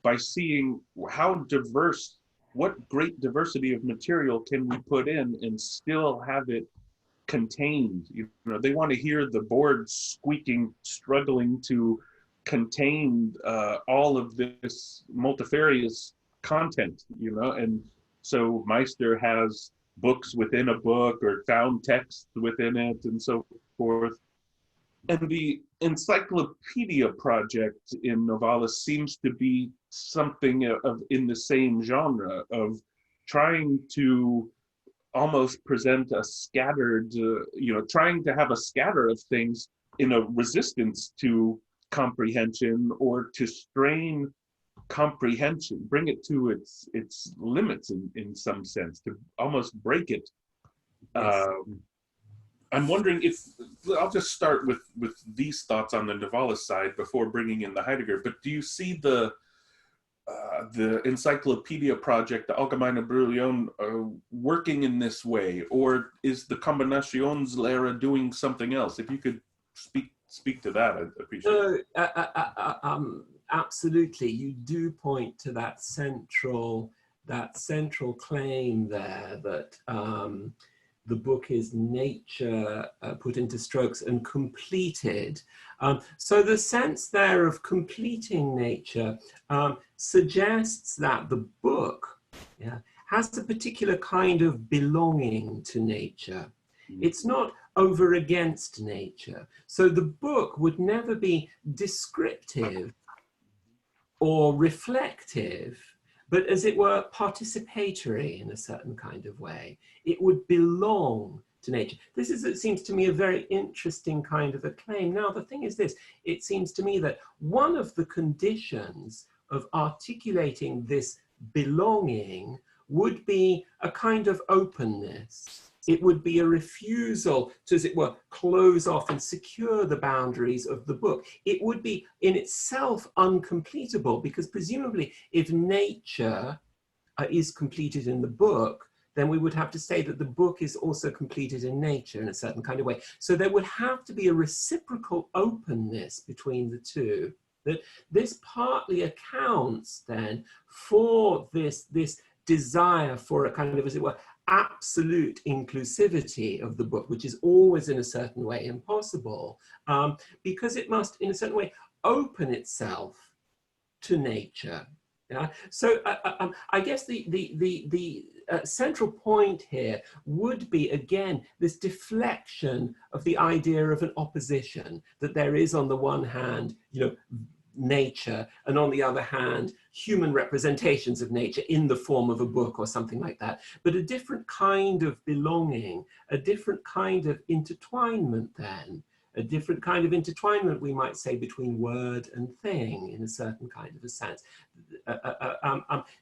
by seeing how diverse, what great diversity of material can we put in and still have it contained. You know, they want to hear the board squeaking, struggling to contain all of this multifarious content, you know. And so Meister has books within a book or found text within it and so forth. And the encyclopedia project in Novalis seems to be something in the same genre of trying to almost present a scattered, trying to have a scatter of things in a resistance to comprehension, or to strain comprehension, bring it to its limits in some sense, to almost break it. Yes. I'm wondering if, I'll just start with these thoughts on the Novalis side before bringing in the Heidegger, but do you see the encyclopedia project, the Allgemeine Brillion, working in this way, or is the Kombinationslehre doing something else? If you could speak to that, I'd appreciate it. Absolutely, you do point to that central claim there, that the book is nature put into strokes and completed. So the sense there of completing nature suggests that the book has a particular kind of belonging to nature. It's not over against nature. So the book would never be descriptive or reflective, but as it were, participatory in a certain kind of way. It would belong to nature. This is, it seems to me, a very interesting kind of a claim. Now, the thing is this, it seems to me that one of the conditions of articulating this belonging would be a kind of openness. It would be a refusal to, as it were, close off and secure the boundaries of the book. It would be in itself uncompletable, because presumably if nature is completed in the book, then we would have to say that the book is also completed in nature in a certain kind of way. So there would have to be a reciprocal openness between the two. That this partly accounts then for this desire for a kind of, as it were, absolute inclusivity of the book, which is always in a certain way impossible, because it must in a certain way open itself to nature. Yeah? So I guess the central point here would be, again, this deflection of the idea of an opposition, that there is on the one hand, nature, and on the other hand, human representations of nature in the form of a book or something like that, but a different kind of belonging, a different kind of intertwinement then, a different kind of intertwinement, we might say, between word and thing in a certain kind of a sense.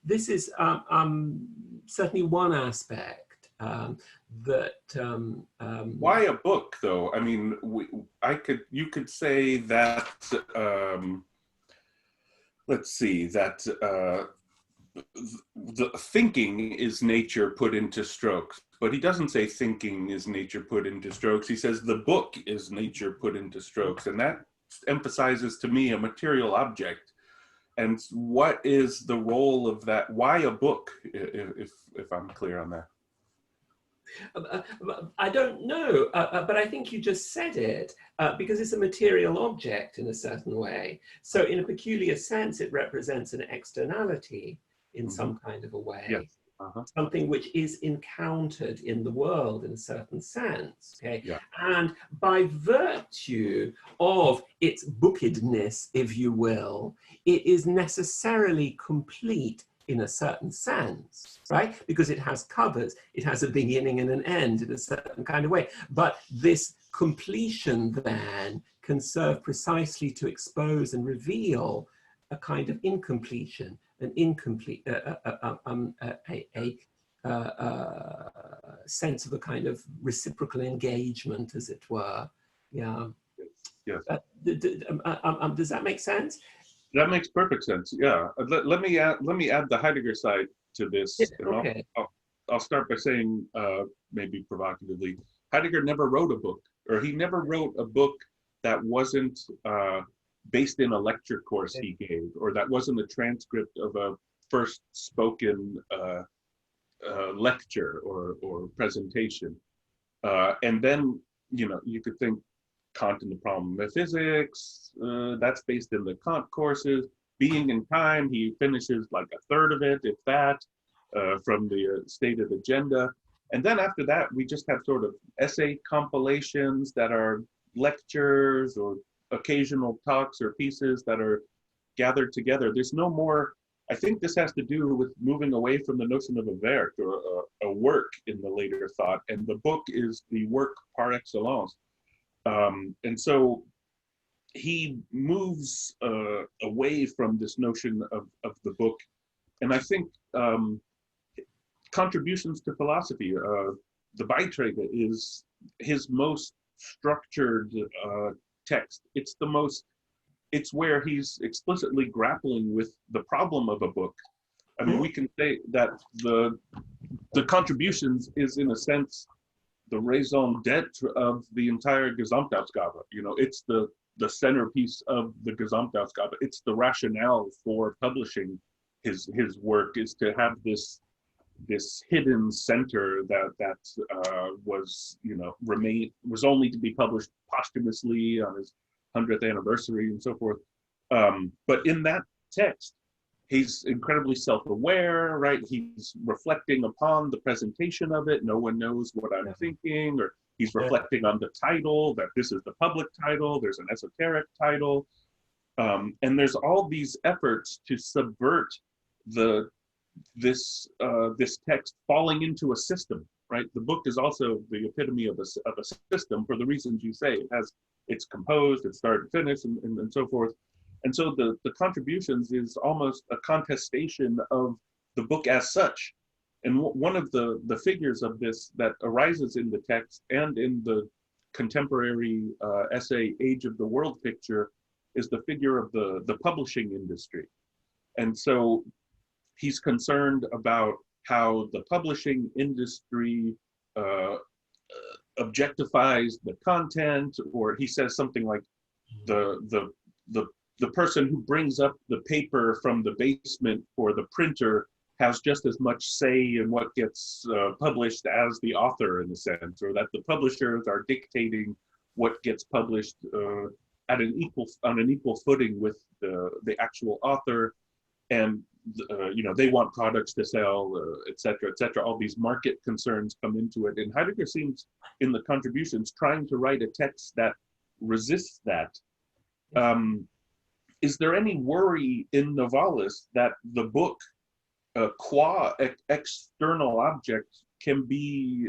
This is certainly one aspect that... Why a book, though? I mean, you could say that, let's see, that the thinking is nature put into strokes, but he doesn't say thinking is nature put into strokes. He says the book is nature put into strokes, and that emphasizes to me a material object. And what is the role of that? Why a book, if I'm clear on that? I don't know, but I think you just said it, because it's a material object in a certain way. So in a peculiar sense, it represents an externality in some kind of a way. Yes. Something which is encountered in the world in a certain sense, okay? Yeah. And by virtue of its bookedness, if you will, it is necessarily complete in a certain sense, right? Because it has covers, it has a beginning and an end in a certain kind of way. But this completion then can serve precisely to expose and reveal a kind of incompletion, an incomplete, sense of a kind of reciprocal engagement, as it were. Yeah. Yes. Does that make sense? That makes perfect sense. Yeah. Let me add the Heidegger side to this. Yes, And okay. I'll start by saying, maybe provocatively, Heidegger never wrote a book, or he never wrote a book that wasn't based in a lecture course he gave, or that wasn't a transcript of a first spoken lecture or presentation. And then, you could think Kant and the Problem of Physics, that's based in the Kant courses. Being in Time, he finishes like a third of it, if that, from the stated agenda. And then after that, we just have sort of essay compilations that are lectures or occasional talks or pieces that are gathered together. There's no more, I think this has to do with moving away from the notion of a werk, or a work in the later thought, and the book is the work par excellence. And so he moves away from this notion of the book. And I think contributions to philosophy, the Beiträge is his most structured text. It's where he's explicitly grappling with the problem of a book. I mean, we can say that the contributions is, in a sense, the raison d'etre of the entire Gesamtausgabe. It's the centerpiece of the Gesamtausgabe. It's the rationale for publishing his work, is to have this hidden center that was was only to be published posthumously on his 100th anniversary and so forth. But in that text, he's incredibly self-aware, right? He's reflecting upon the presentation of it. No one knows what I'm thinking, or he's reflecting on the title, that this is the public title, there's an esoteric title. And there's all these efforts to subvert this text falling into a system, right? The book is also the epitome of a system, for the reasons you say. It's composed, it's start and finish, and so forth. And so the contributions is almost a contestation of the book as such. And one of the figures of this that arises in the text and in the contemporary essay Age of the World picture is the figure of the publishing industry. And so he's concerned about how the publishing industry objectifies the content, or he says something like the person who brings up the paper from the basement for the printer has just as much say in what gets published as the author, in a sense, or that the publishers are dictating what gets published on an equal footing with the actual author, and they want products to sell, et cetera, et cetera. All these market concerns come into it, and Heidegger seems, in the contributions, trying to write a text that resists that. Is there any worry in Novalis that the book, qua external object, can be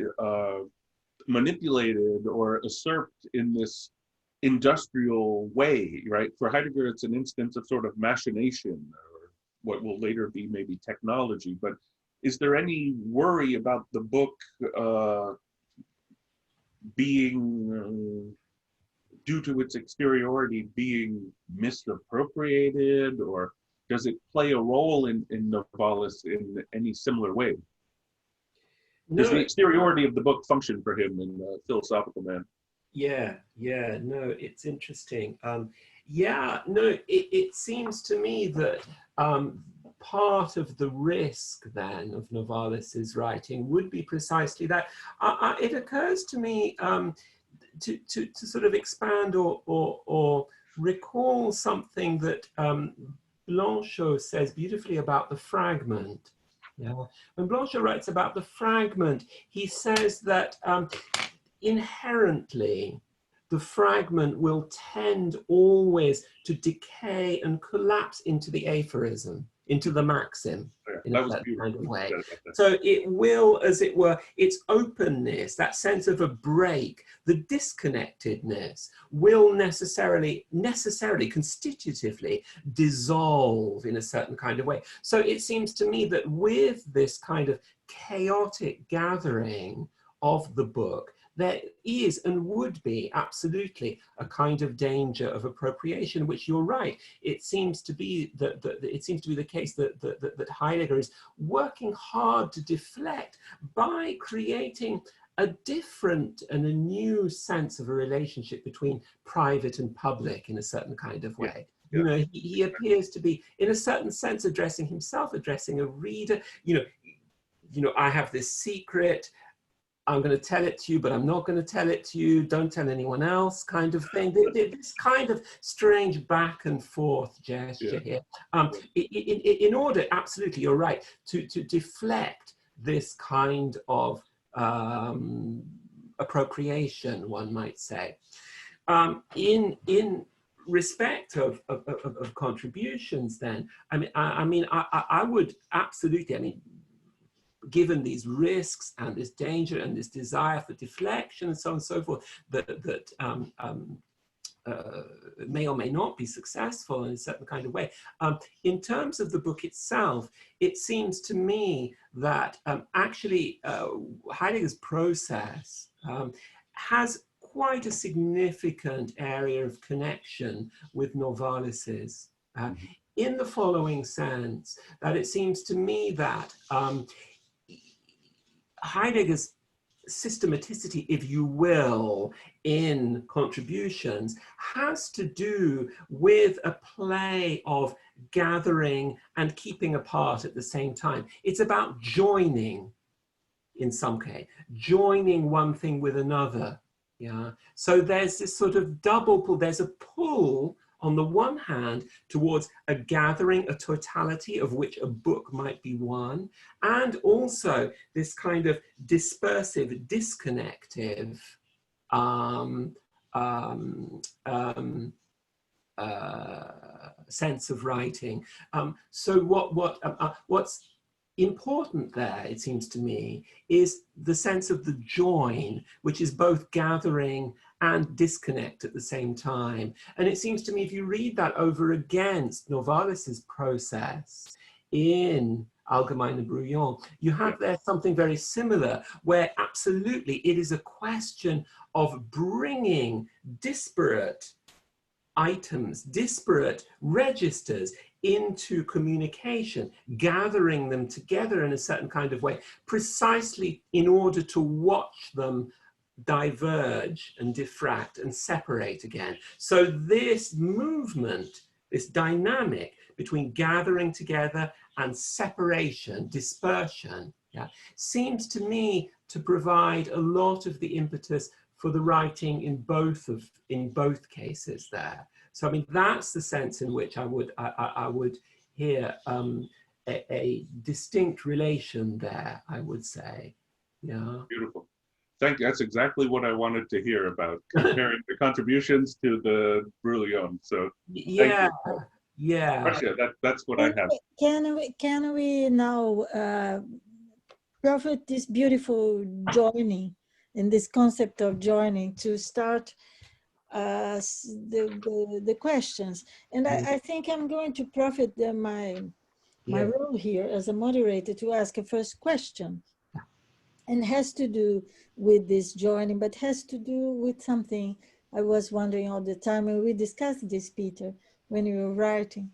manipulated or usurped in this industrial way, right? For Heidegger, it's an instance of sort of machination, or what will later be maybe technology. But is there any worry about the book being, due to its exteriority, being misappropriated, or does it play a role in Novalis in any similar way? Does the exteriority of the book function for him in Philosophical Man? Yeah, no, it's interesting. It seems to me that part of the risk then of Novalis's writing would be precisely that. It occurs to me to sort of expand or recall something that Blanchot says beautifully about the fragment. Yeah. When Blanchot writes about the fragment, he says that inherently the fragment will tend always to decay and collapse into the aphorism, into the maxim, in a certain kind of way. So it will, as it were, its openness, that sense of a break, the disconnectedness, will necessarily, constitutively dissolve in a certain kind of way. So it seems to me that with this kind of chaotic gathering of the book, there is and would be absolutely a kind of danger of appropriation, which you're right. It seems to be the case that Heidegger is working hard to deflect by creating a different and a new sense of a relationship between private and public in a certain kind of way. Yeah. You know, he appears to be, in a certain sense, addressing himself, addressing a reader. You know, I have this secret. I'm going to tell it to you, but I'm not going to tell it to you. Don't tell anyone else, kind of thing. This kind of strange back and forth gesture here. In order, absolutely, you're right, to deflect this kind of appropriation, one might say. In respect of contributions, then, I would absolutely, given these risks and this danger and this desire for deflection and so on and so forth, that may or may not be successful in a certain kind of way. In terms of the book itself, it seems to me that actually Heidegger's process has quite a significant area of connection with Novalis's, in the following sense, that it seems to me that Heidegger's systematicity, if you will, in contributions has to do with a play of gathering and keeping apart at the same time. It's about joining, in some case, joining one thing with another. Yeah. So there's this sort of double pull. There's a pull on the one hand towards a gathering, a totality of which a book might be one, and also this kind of dispersive, disconnective sense of writing. So what's important there, it seems to me, is the sense of the join, which is both gathering and disconnect at the same time. And it seems to me, if you read that over against Novalis's process in Allgemeine Brouillon, you have there something very similar, where absolutely it is a question of bringing disparate items, disparate registers into communication, gathering them together in a certain kind of way, precisely in order to watch them diverge and diffract and separate again. So this movement, this dynamic between gathering together and separation, dispersion, yeah, seems to me to provide a lot of the impetus for the writing in both cases there. So I mean, that's the sense in which I would hear a distinct relation there, I would say. Yeah. Beautiful. Thank you. That's exactly what I wanted to hear about comparing the contributions to the Brouillon. So yeah, yeah. Marcia, that's what I have. Can we now profit this beautiful joining and this concept of joining to start the questions? And I think I'm going to profit my role here as a moderator to ask a first question. And has to do with this joining, but has to do with something I was wondering all the time, and we discussed this, Peter, when you were writing.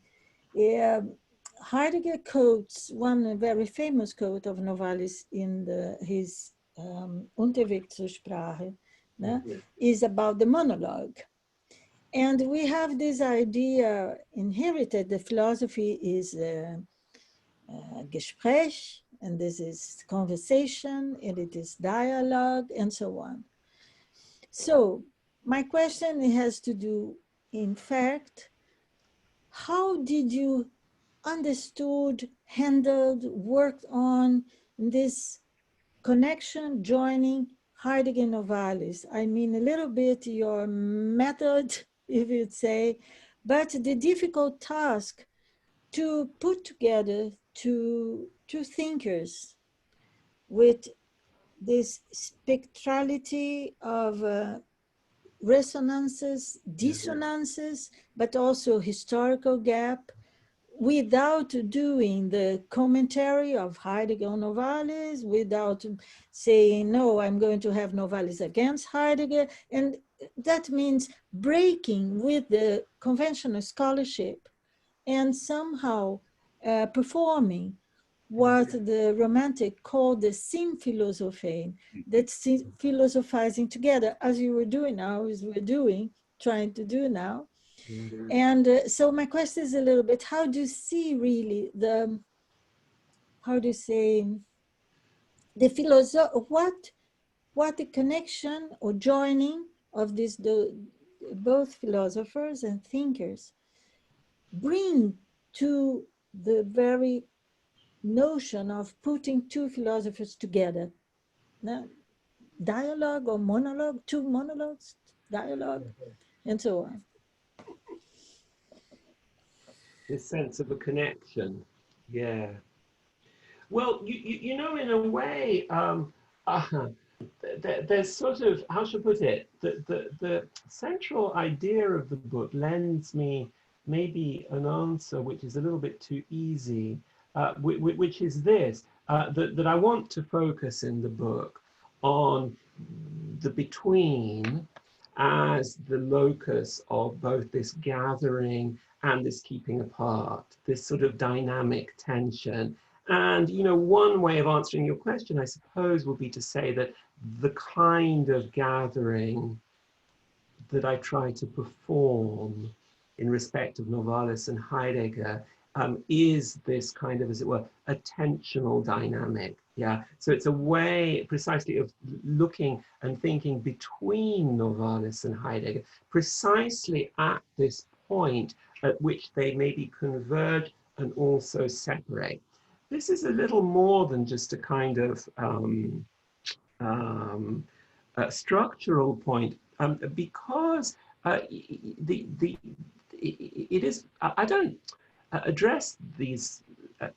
Heidegger quotes one very famous quote of Novalis in his Unterweg zur Sprache, is about the monologue. And we have this idea inherited, the philosophy is Gespräch, and this is conversation, and it is dialogue, and so on. So my question has to do, in fact, how did you understood, handled, worked on this connection, joining Heidegger and Novalis? I mean, a little bit your method, if you'd say, but the difficult task to put together two thinkers with this spectrality of resonances, dissonances, but also historical gap, without doing the commentary of Heidegger on Novalis, without saying, no, I'm going to have Novalis against Heidegger. And that means breaking with the conventional scholarship and somehow performing what the Romantic called the Symphilosophein, that's philosophizing together, as you were doing now, as we're doing, trying to do now. And so my question is a little bit, how do you see really the, how do you say, the what the connection or joining of these both philosophers and thinkers bring to the very notion of putting two philosophers together? Now, dialogue or monologue, two monologues, dialogue, and so on. This sense of a connection, yeah. Well, you know, in a way, there's sort of, how should I put it, the central idea of the book lends me maybe an answer which is a little bit too easy, which is this, that I want to focus in the book on the between as the locus of both this gathering and this keeping apart, this sort of dynamic tension. And, you know, one way of answering your question, I suppose, would be to say that the kind of gathering that I try to perform in respect of Novalis and Heidegger is this kind of, as it were, attentional dynamic. Yeah, so it's a way precisely of looking and thinking between Novalis and Heidegger, precisely at this point at which they maybe converge and also separate. This is a little more than just a kind of structural point, because it is, I don't address these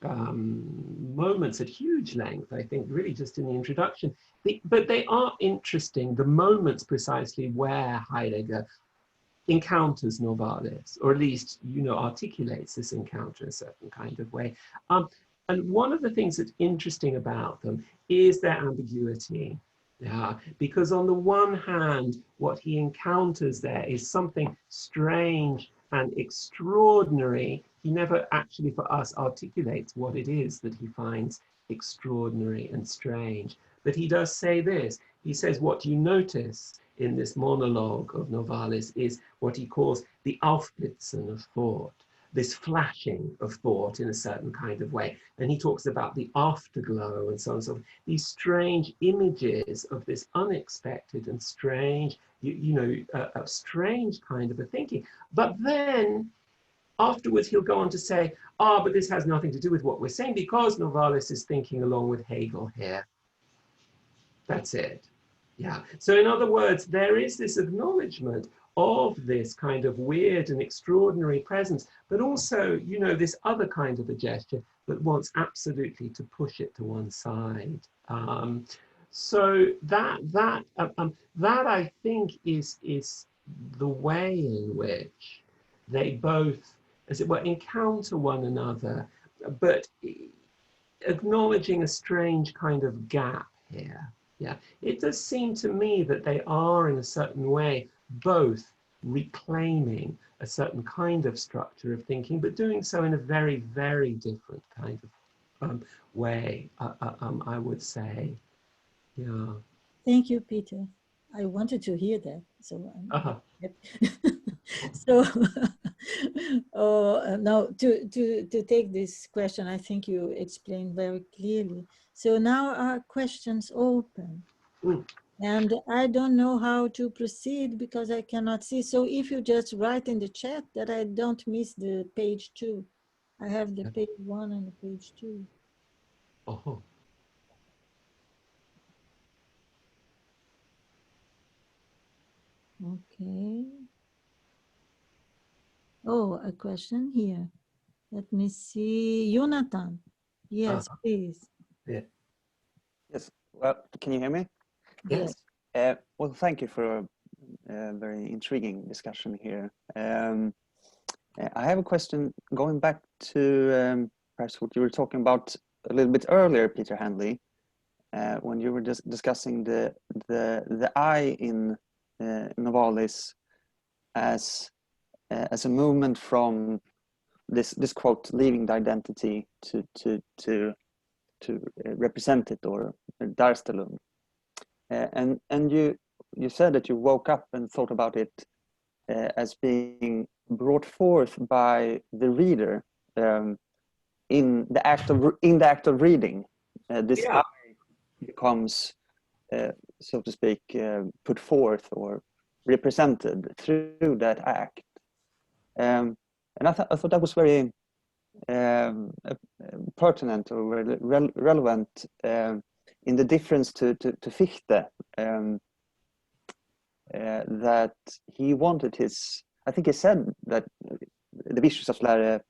moments at huge length, I think, really just in the introduction, but they are interesting, the moments precisely where Heidegger encounters Novalis, or at least, you know, articulates this encounter in a certain kind of way. And one of the things that's interesting about them is their ambiguity. Yeah, because on the one hand, what he encounters there is something strange and extraordinary. He never actually, for us, articulates what it is that he finds extraordinary and strange. But he does say this. He says, what you notice in this monologue of Novalis is what he calls the Aufblitzen of thought, this flashing of thought in a certain kind of way. And he talks about the afterglow and so on and so forth. These strange images of this unexpected and strange, a strange kind of a thinking. But then afterwards, he'll go on to say, but this has nothing to do with what we're saying because Novalis is thinking along with Hegel here. That's it. Yeah. So in other words, there is this acknowledgement of this kind of weird and extraordinary presence, but also, this other kind of a gesture that wants absolutely to push it to one side. So that I think is the way in which they both, as it were, encounter one another, but acknowledging a strange kind of gap here. Yeah, it does seem to me that they are, in a certain way, both reclaiming a certain kind of structure of thinking, but doing so in a very, very different kind of way, I would say. Yeah. Thank you, Peter. I wanted to hear that. So, now to take this question, I think you explained very clearly. So now our questions open. And I don't know how to proceed because I cannot see. So if you just write in the chat that I don't miss the page 2. I have the page 1 and the page 2. Okay. Oh, a question here. Let me see. Jonathan. Yes, please. Yeah. Yes. Well, can you hear me? Yes. Well, thank you for a very intriguing discussion here. I have a question going back to perhaps what you were talking about a little bit earlier, Peter Handley, when you were just discussing the I in Novalis as a movement from this quote, leaving the identity to represent it, or Darstellung. And you said that you woke up and thought about it as being brought forth by the reader in the act of reading. This I becomes, so to speak, put forth or represented through that act. And I thought that was very pertinent or relevant in the difference to Fichte, that he wanted his, I think he said that the Wissenschaftsläre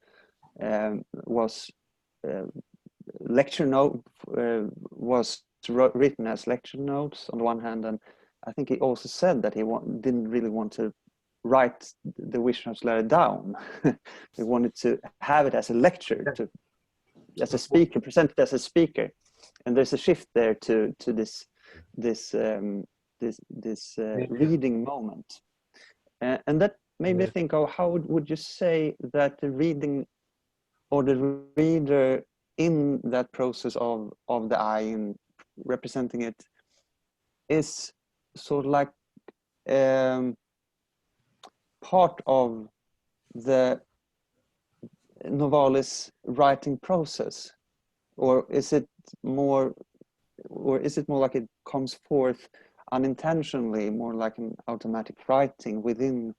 was lecture note, was written as lecture notes on the one hand, and I think he also said that he didn't really want to write the Wissenschaftsläre down. He wanted to have it as a lecture, as a speaker, present it as a speaker. And there's a shift there to this reading moment, and that made me think of how would you say that the reading or the reader in that process of the I in representing it is sort of like part of the Novalis writing process, or is it more like it comes forth unintentionally, more like an automatic writing within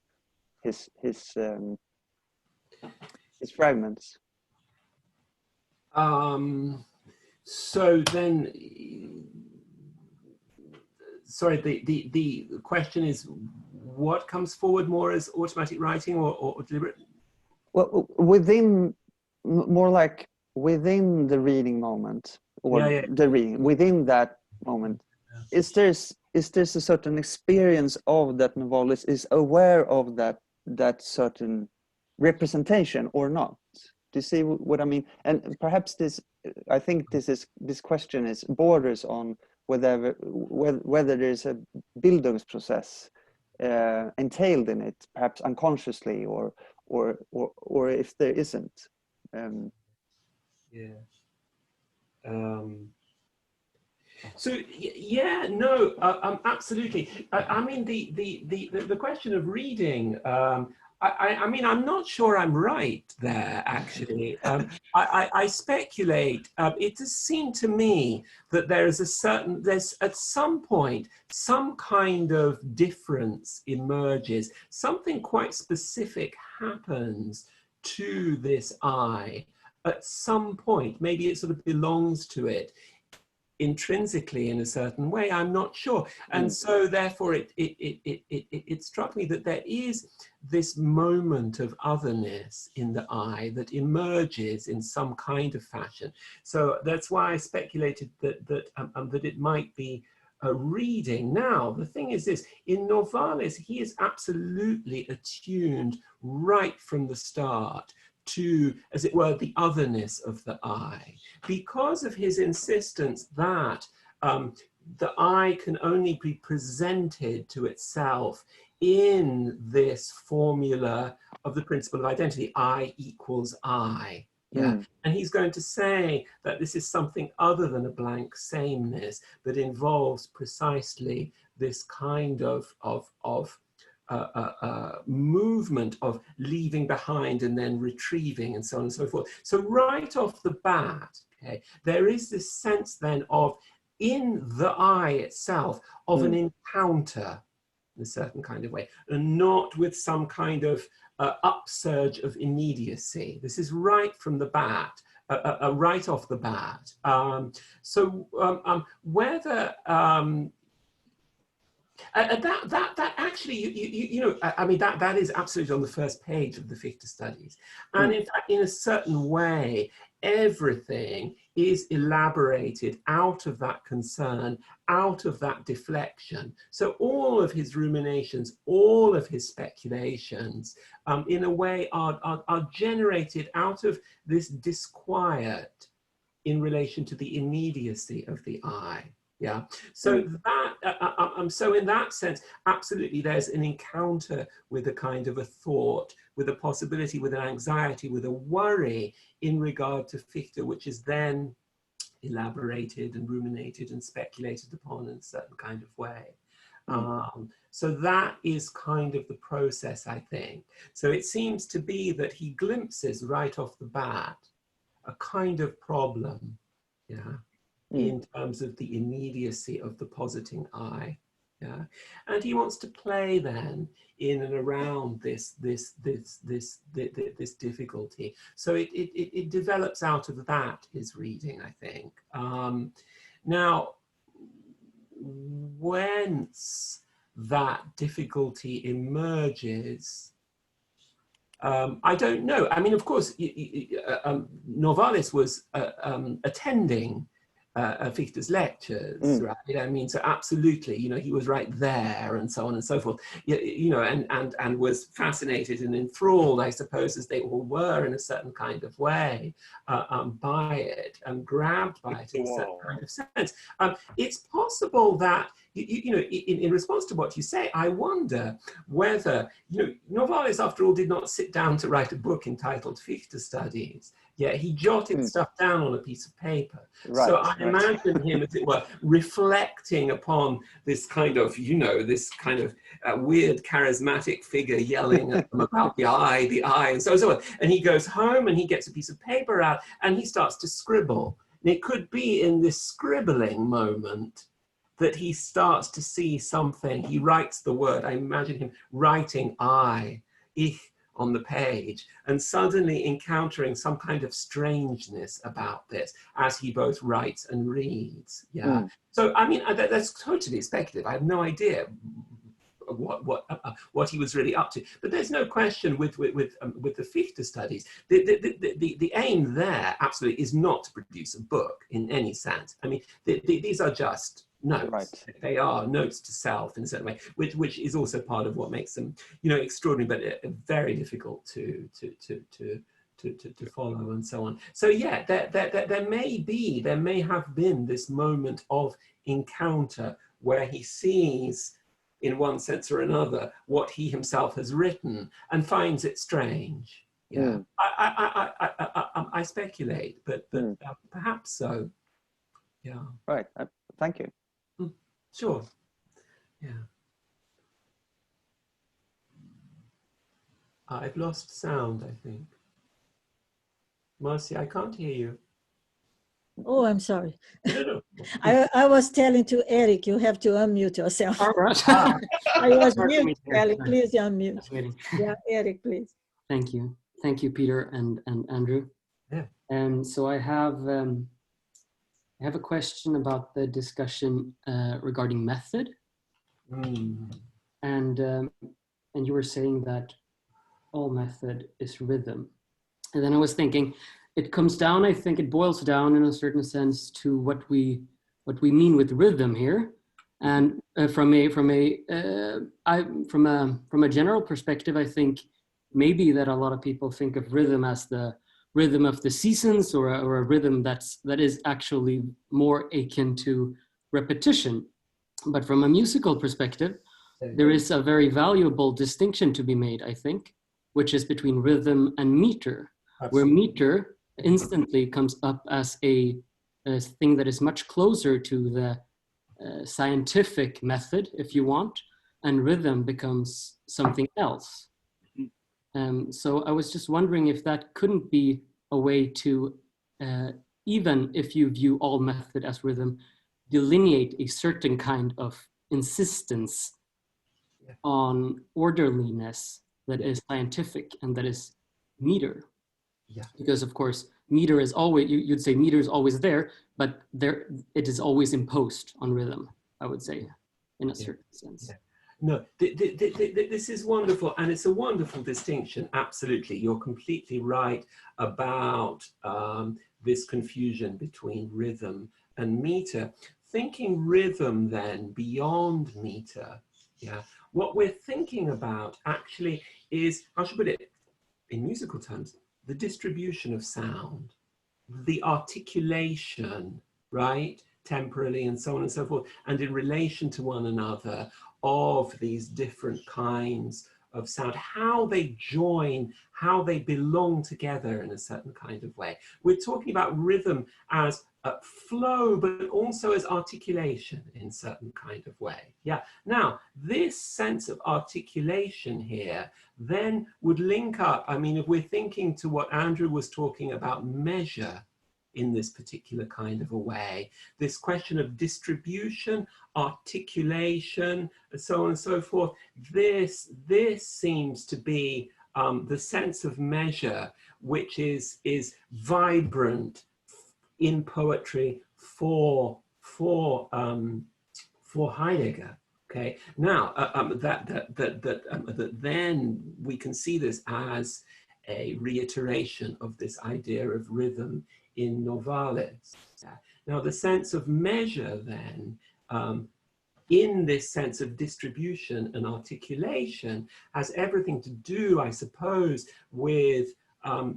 his fragments? So then, sorry, the question is, what comes forward more as automatic writing or deliberate? Well, more like within the reading moment, or the reading, within that moment, is there a certain experience of that Novalis is aware of that certain representation or not? Do you see what I mean? And perhaps I think this question borders on whether there's a Bildungsprozess entailed in it, perhaps unconsciously, or if there isn't. Yeah. So yeah, no, absolutely. I mean, the question of reading. I mean, I'm not sure I'm right there, actually. I speculate. It does seem to me that there's at some point, some kind of difference emerges. Something quite specific happens to this I at some point. Maybe it sort of belongs to it intrinsically in a certain way, I'm not sure. And so therefore it struck me that there is this moment of otherness in the I that emerges in some kind of fashion. So that's why I speculated that it might be a reading. Now, the thing is this, in Novalis, he is absolutely attuned right from the start to, as it were, the otherness of the I, because of his insistence that the I can only be presented to itself in this formula of the principle of identity, I equals I. Yeah, and he's going to say that this is something other than a blank sameness that involves precisely this kind of movement of leaving behind and then retrieving and so on and so forth. So right off the bat, okay, there is this sense then of, in the I itself, of an encounter in a certain kind of way, and not with some kind of upsurge of immediacy. This is right from the bat, right off the bat. Whether that actually, you know, I mean, that is absolutely on the first page of the Fichte studies. And in fact, in a certain way, everything is elaborated out of that concern, out of that deflection. So all of his ruminations, all of his speculations, in a way are generated out of this disquiet in relation to the immediacy of the I. Yeah, so that so in that sense, absolutely, there's an encounter with a kind of a thought, with a possibility, with an anxiety, with a worry in regard to Fichte, which is then elaborated and ruminated and speculated upon in a certain kind of way. So that is kind of the process, I think. So it seems to be that he glimpses right off the bat a kind of problem, yeah, in terms of the immediacy of the positing I, yeah, and he wants to play then in and around this difficulty. So it develops out of that, his reading, I think. Now, whence that difficulty emerges, I don't know. I mean, of course, Novalis was attending Fichte's lectures, right? I mean, so absolutely, you know, he was right there and so on and so forth, you know, and was fascinated and enthralled, I suppose, as they all were in a certain kind of way, by it and grabbed by it in a certain kind of sense. It's possible that, you know, in response to what you say, I wonder whether, you know, Novalis, after all, did not sit down to write a book entitled Fichte Studies. Yeah, he jotted stuff down on a piece of paper. Right, so I imagine him, as it were, reflecting upon this kind of, you know, this kind of weird charismatic figure yelling at them about the I, and so on. And he goes home and he gets a piece of paper out and he starts to scribble. And it could be in this scribbling moment that he starts to see something. He writes the word. I imagine him writing I, ich, on the page, and suddenly encountering some kind of strangeness about this as he both writes and reads. Yeah. So I mean, that's totally speculative. I have no idea what he was really up to. But there's no question with the Fichte studies, the aim there absolutely is not to produce a book in any sense. I mean, these are just notes. Right. They are notes to self in a certain way, which is also part of what makes them, you know, extraordinary, but very difficult to to follow and so on. So yeah, there may have been this moment of encounter where he sees, in one sense or another, what he himself has written and finds it strange. Yeah, I speculate, but perhaps so. Yeah. Right. Thank you. Sure. Yeah. I've lost sound, I think. Marcia, I can't hear you. Oh, I'm sorry. No. I was telling to Eric, you have to unmute yourself. All right. I was mute, telling, please unmute. Yeah, Eric, please. Thank you. Thank you, Peter and Andrew. Yeah. So I have a question about the discussion regarding method. And you were saying that all method is rhythm. And then I was thinking, it comes down, I think it boils down in a certain sense to what we mean with rhythm here. And from a general perspective, I think maybe that a lot of people think of rhythm as the rhythm of the seasons, or a rhythm that is actually more akin to repetition. But from a musical perspective, there is a very valuable distinction to be made, I think, which is between rhythm and meter. Absolutely. Where meter instantly comes up as a thing that is much closer to the scientific method, if you want, and rhythm becomes something else. So I was just wondering if that couldn't be a way to, even if you view all method as rhythm, delineate a certain kind of insistence on orderliness that is scientific and that is meter. Yeah. Because of course, meter is always, you'd say meter is always there, but it is always imposed on rhythm, I would say, in a certain sense. Yeah. No, this is wonderful, and it's a wonderful distinction. Absolutely, you're completely right about this confusion between rhythm and meter. Thinking rhythm then beyond meter, yeah, what we're thinking about actually is, how should I put it in musical terms, the distribution of sound, the articulation, right, temporally and so on and so forth, and in relation to one another of these different kinds of sound, how they join, how they belong together in a certain kind of way. We're talking about rhythm as flow, but also as articulation in certain kind of way. Yeah. Now, this sense of articulation here then would link up, I mean, if we're thinking to what Andrew was talking about, measure in this particular kind of a way, this question of distribution, articulation, and so on and so forth, this seems to be the sense of measure, which is vibrant in poetry for Heidegger. Okay, now that then we can see this as a reiteration of this idea of rhythm in Novalis. Now, the sense of measure then, in this sense of distribution and articulation, has everything to do, I suppose, with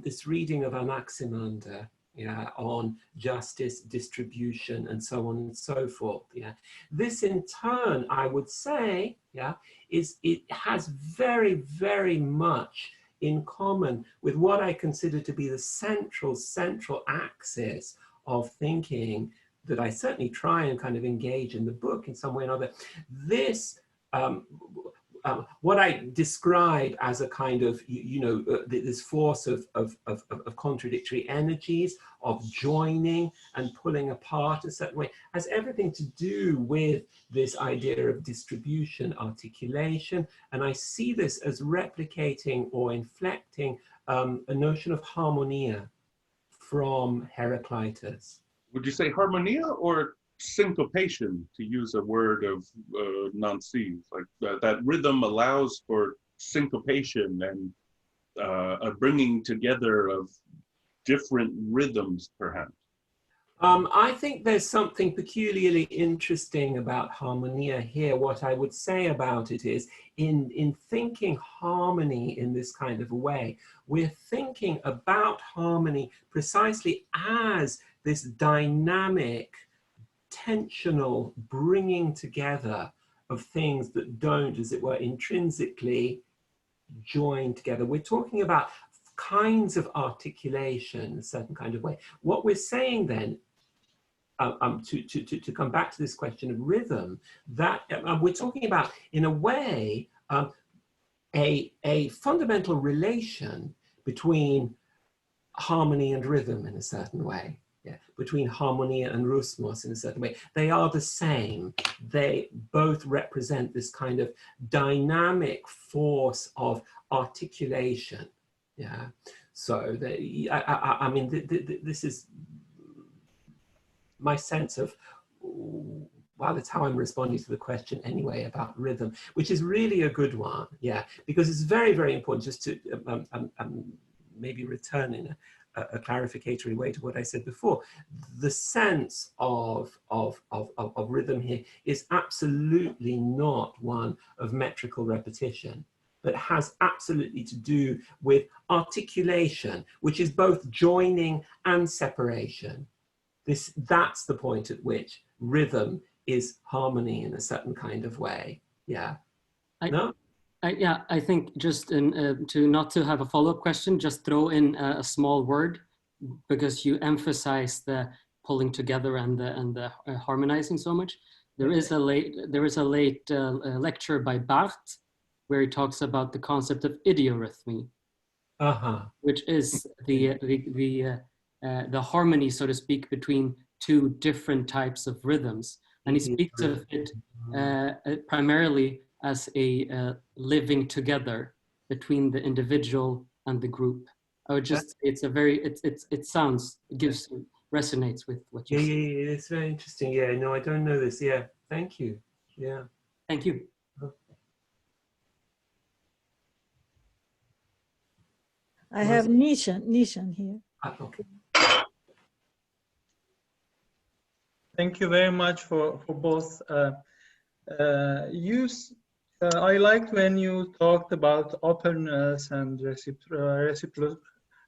this reading of Anaximander, yeah, on justice, distribution, and so on and so forth. Yeah, this in turn, I would say, yeah, it has very, very much in common with what I consider to be the central axis of thinking that I certainly try and kind of engage in the book in some way or another. This, what I describe as a kind of, this force of contradictory energies, of joining and pulling apart a certain way, has everything to do with this idea of distribution, articulation. And I see this as replicating or inflecting a notion of harmonia from Heraclitus. Would you say harmonia or syncopation, to use a word of Nancy's, like that rhythm allows for syncopation and a bringing together of different rhythms, perhaps? I think there's something peculiarly interesting about harmonia here. What I would say about it is, in thinking harmony in this kind of a way, we're thinking about about harmony precisely as this dynamic, tensional bringing together of things that don't, as it were, intrinsically join together. We're talking about kinds of articulation, a certain kind of way. What we're saying then, to come back to this question of rhythm, that we're talking about, in a way, a fundamental relation between harmony and rhythm in a certain way. Yeah, between harmony and rhythmos in a certain way. They are the same. They both represent this kind of dynamic force of articulation. Yeah, so I mean, this is my sense of, well, that's how I'm responding to the question anyway about rhythm, which is really a good one. Yeah, because it's very, very important, just to maybe return in a clarificatory way to what I said before. The sense of rhythm here is absolutely not one of metrical repetition, but has absolutely to do with articulation, which is both joining and separation. That's the point at which rhythm is harmony in a certain kind of way. Yeah. Yeah, I think just to have a follow-up question, just throw in a small word, because you emphasize the pulling together and the harmonizing so much. There is a late lecture by Barthes where he talks about the concept of idiorhythmy, which is the harmony, so to speak, between two different types of rhythms, and he speaks of it primarily as a living together between the individual and the group. I would just say resonates with what you said. Yeah, it's very interesting. Yeah, no, I don't know this. Yeah, thank you. Yeah. Thank you. I have Nishan here. Okay. Thank you very much for both. I liked when you talked about openness and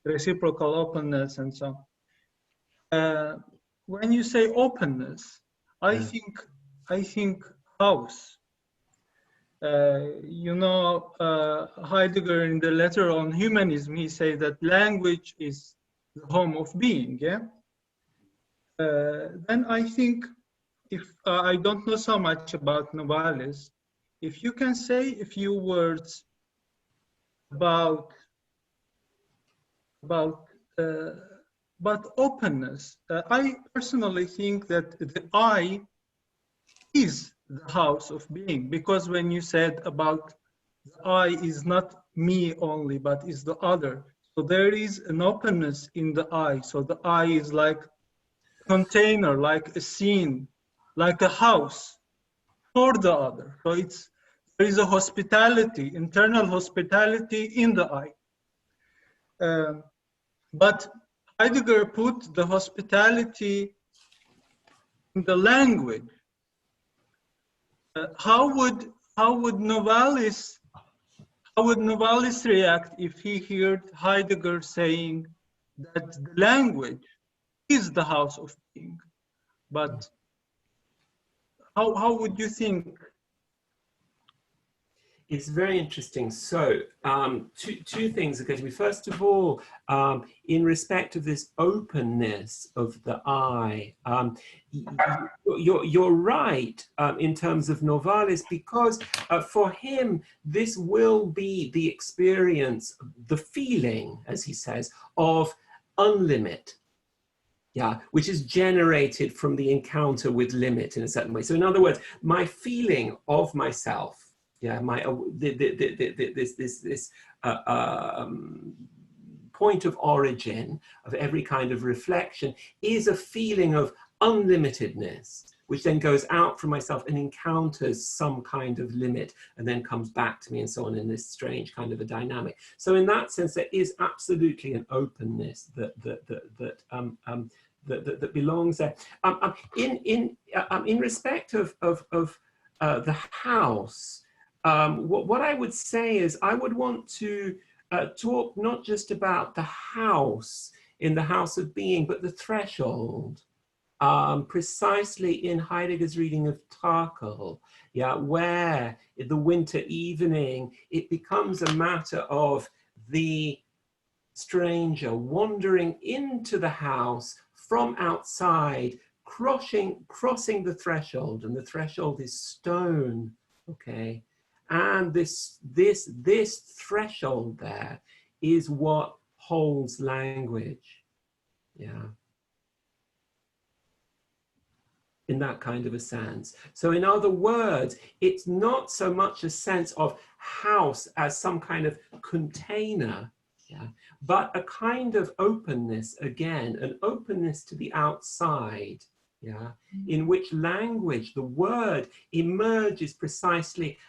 reciprocal openness and so on. When you say openness, I think house. Heidegger in the letter on humanism, he says that language is the home of being. Yeah. Then I think, if I don't know so much about Novalis, if you can say a few words about openness. I personally think that the I is the house of being, because when you said about the I is not me only, but is the other. So there is an openness in the I. So the I is like a container, like a scene, like a house for the other. So there is a hospitality, internal hospitality in the I. But Heidegger put the hospitality in the language. How would Novalis react if he heard Heidegger saying that the language is the house of being? But how would you think? It's very interesting. So two things occur to me. First of all, in respect of this openness of the I, you're right in terms of Novalis, because for him, this will be the experience, the feeling, as he says, of unlimit. Yeah, which is generated from the encounter with limit in a certain way. So in other words, my feeling of myself, yeah, this point of origin of every kind of reflection is a feeling of unlimitedness, which then goes out from myself and encounters some kind of limit and then comes back to me and so on in this strange kind of a dynamic. So in that sense, there is absolutely an openness that belongs there. In respect of the house, what I would say is I would want to talk not just about the house in the house of being, but the threshold. Precisely in Heidegger's reading of Takel, yeah, where in the winter evening, it becomes a matter of the stranger wandering into the house from outside, crossing the threshold, and the threshold is stone, okay? And this threshold there is what holds language, yeah. In that kind of a sense. So in other words, it's not so much a sense of house as some kind of container, yeah, but a kind of openness, again, an openness to the outside, yeah, in which language, the word, emerges precisely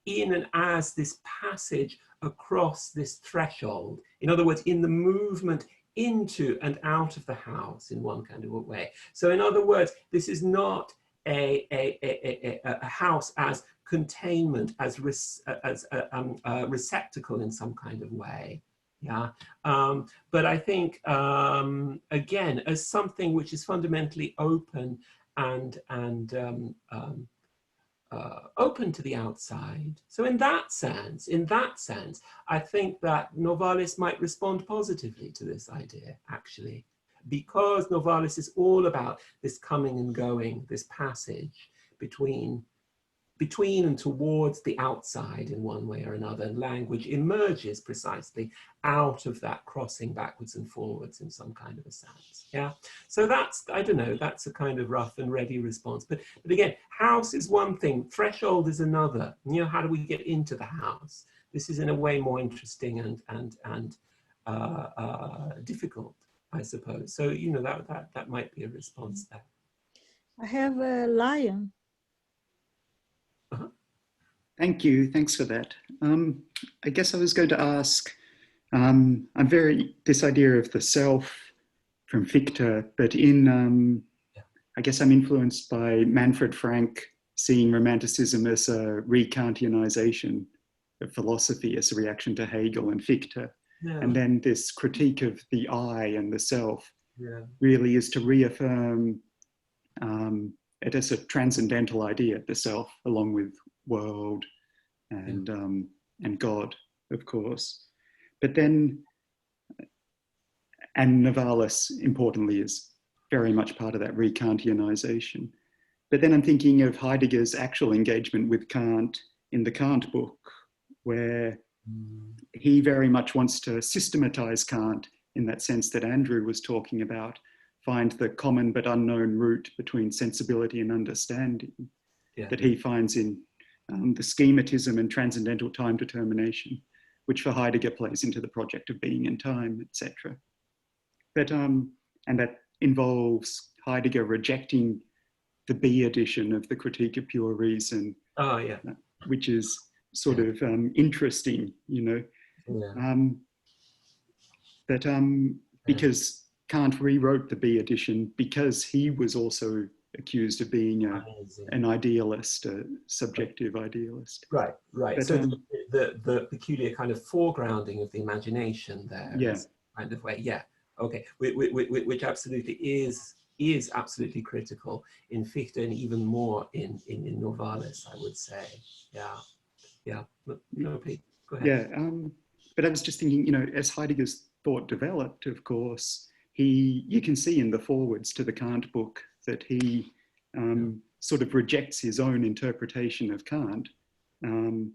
in and as this passage across this threshold. In other words, in the movement into and out of the house in one kind of a way. So in other words, this is not a house as containment, as a receptacle in some kind of way. Yeah, but I think, again, as something which is fundamentally open and open to the outside. So in that sense, I think that Novalis might respond positively to this idea, actually, because Novalis is all about this coming and going, this passage between and towards the outside in one way or another, and language emerges precisely out of that crossing backwards and forwards in some kind of a sense, yeah? So that's, I don't know, that's a kind of rough and ready response. But again, house is one thing, threshold is another. You know, how do we get into the house? This is in a way more interesting and difficult, I suppose. So, you know, that might be a response there. I have a lion. Thank you. Thanks for that. I guess I was going to ask, this idea of the self from Fichte, but I guess I'm influenced by Manfred Frank seeing Romanticism as a re-Kantianization of philosophy as a reaction to Hegel and Fichte. Yeah. And then this critique of the I and the self really is to reaffirm it as a transcendental idea, the self, along with world and God, of course. But then, and Novalis, importantly, is very much part of that re-Kantianization. But then I'm thinking of Heidegger's actual engagement with Kant in the Kant book, where he very much wants to systematize Kant in that sense that Andrew was talking about, find the common but unknown root between sensibility and understanding that he finds in the schematism and transcendental time determination, which for Heidegger plays into the project of being and time, etc. But and that involves Heidegger rejecting the B edition of the Critique of Pure Reason, which is sort of interesting, you know. Because Kant rewrote the B edition because he was also accused of being an idealist, a subjective idealist. Right. But, so the peculiar kind of foregrounding of the imagination there, kind of way, okay, which absolutely is absolutely critical in Fichte and even more in Novalis, I would say. No, Pete, go ahead. But I was just thinking, you know, as Heidegger's thought developed, of course, you can see in the forwards to the Kant book that he sort of rejects his own interpretation of Kant. And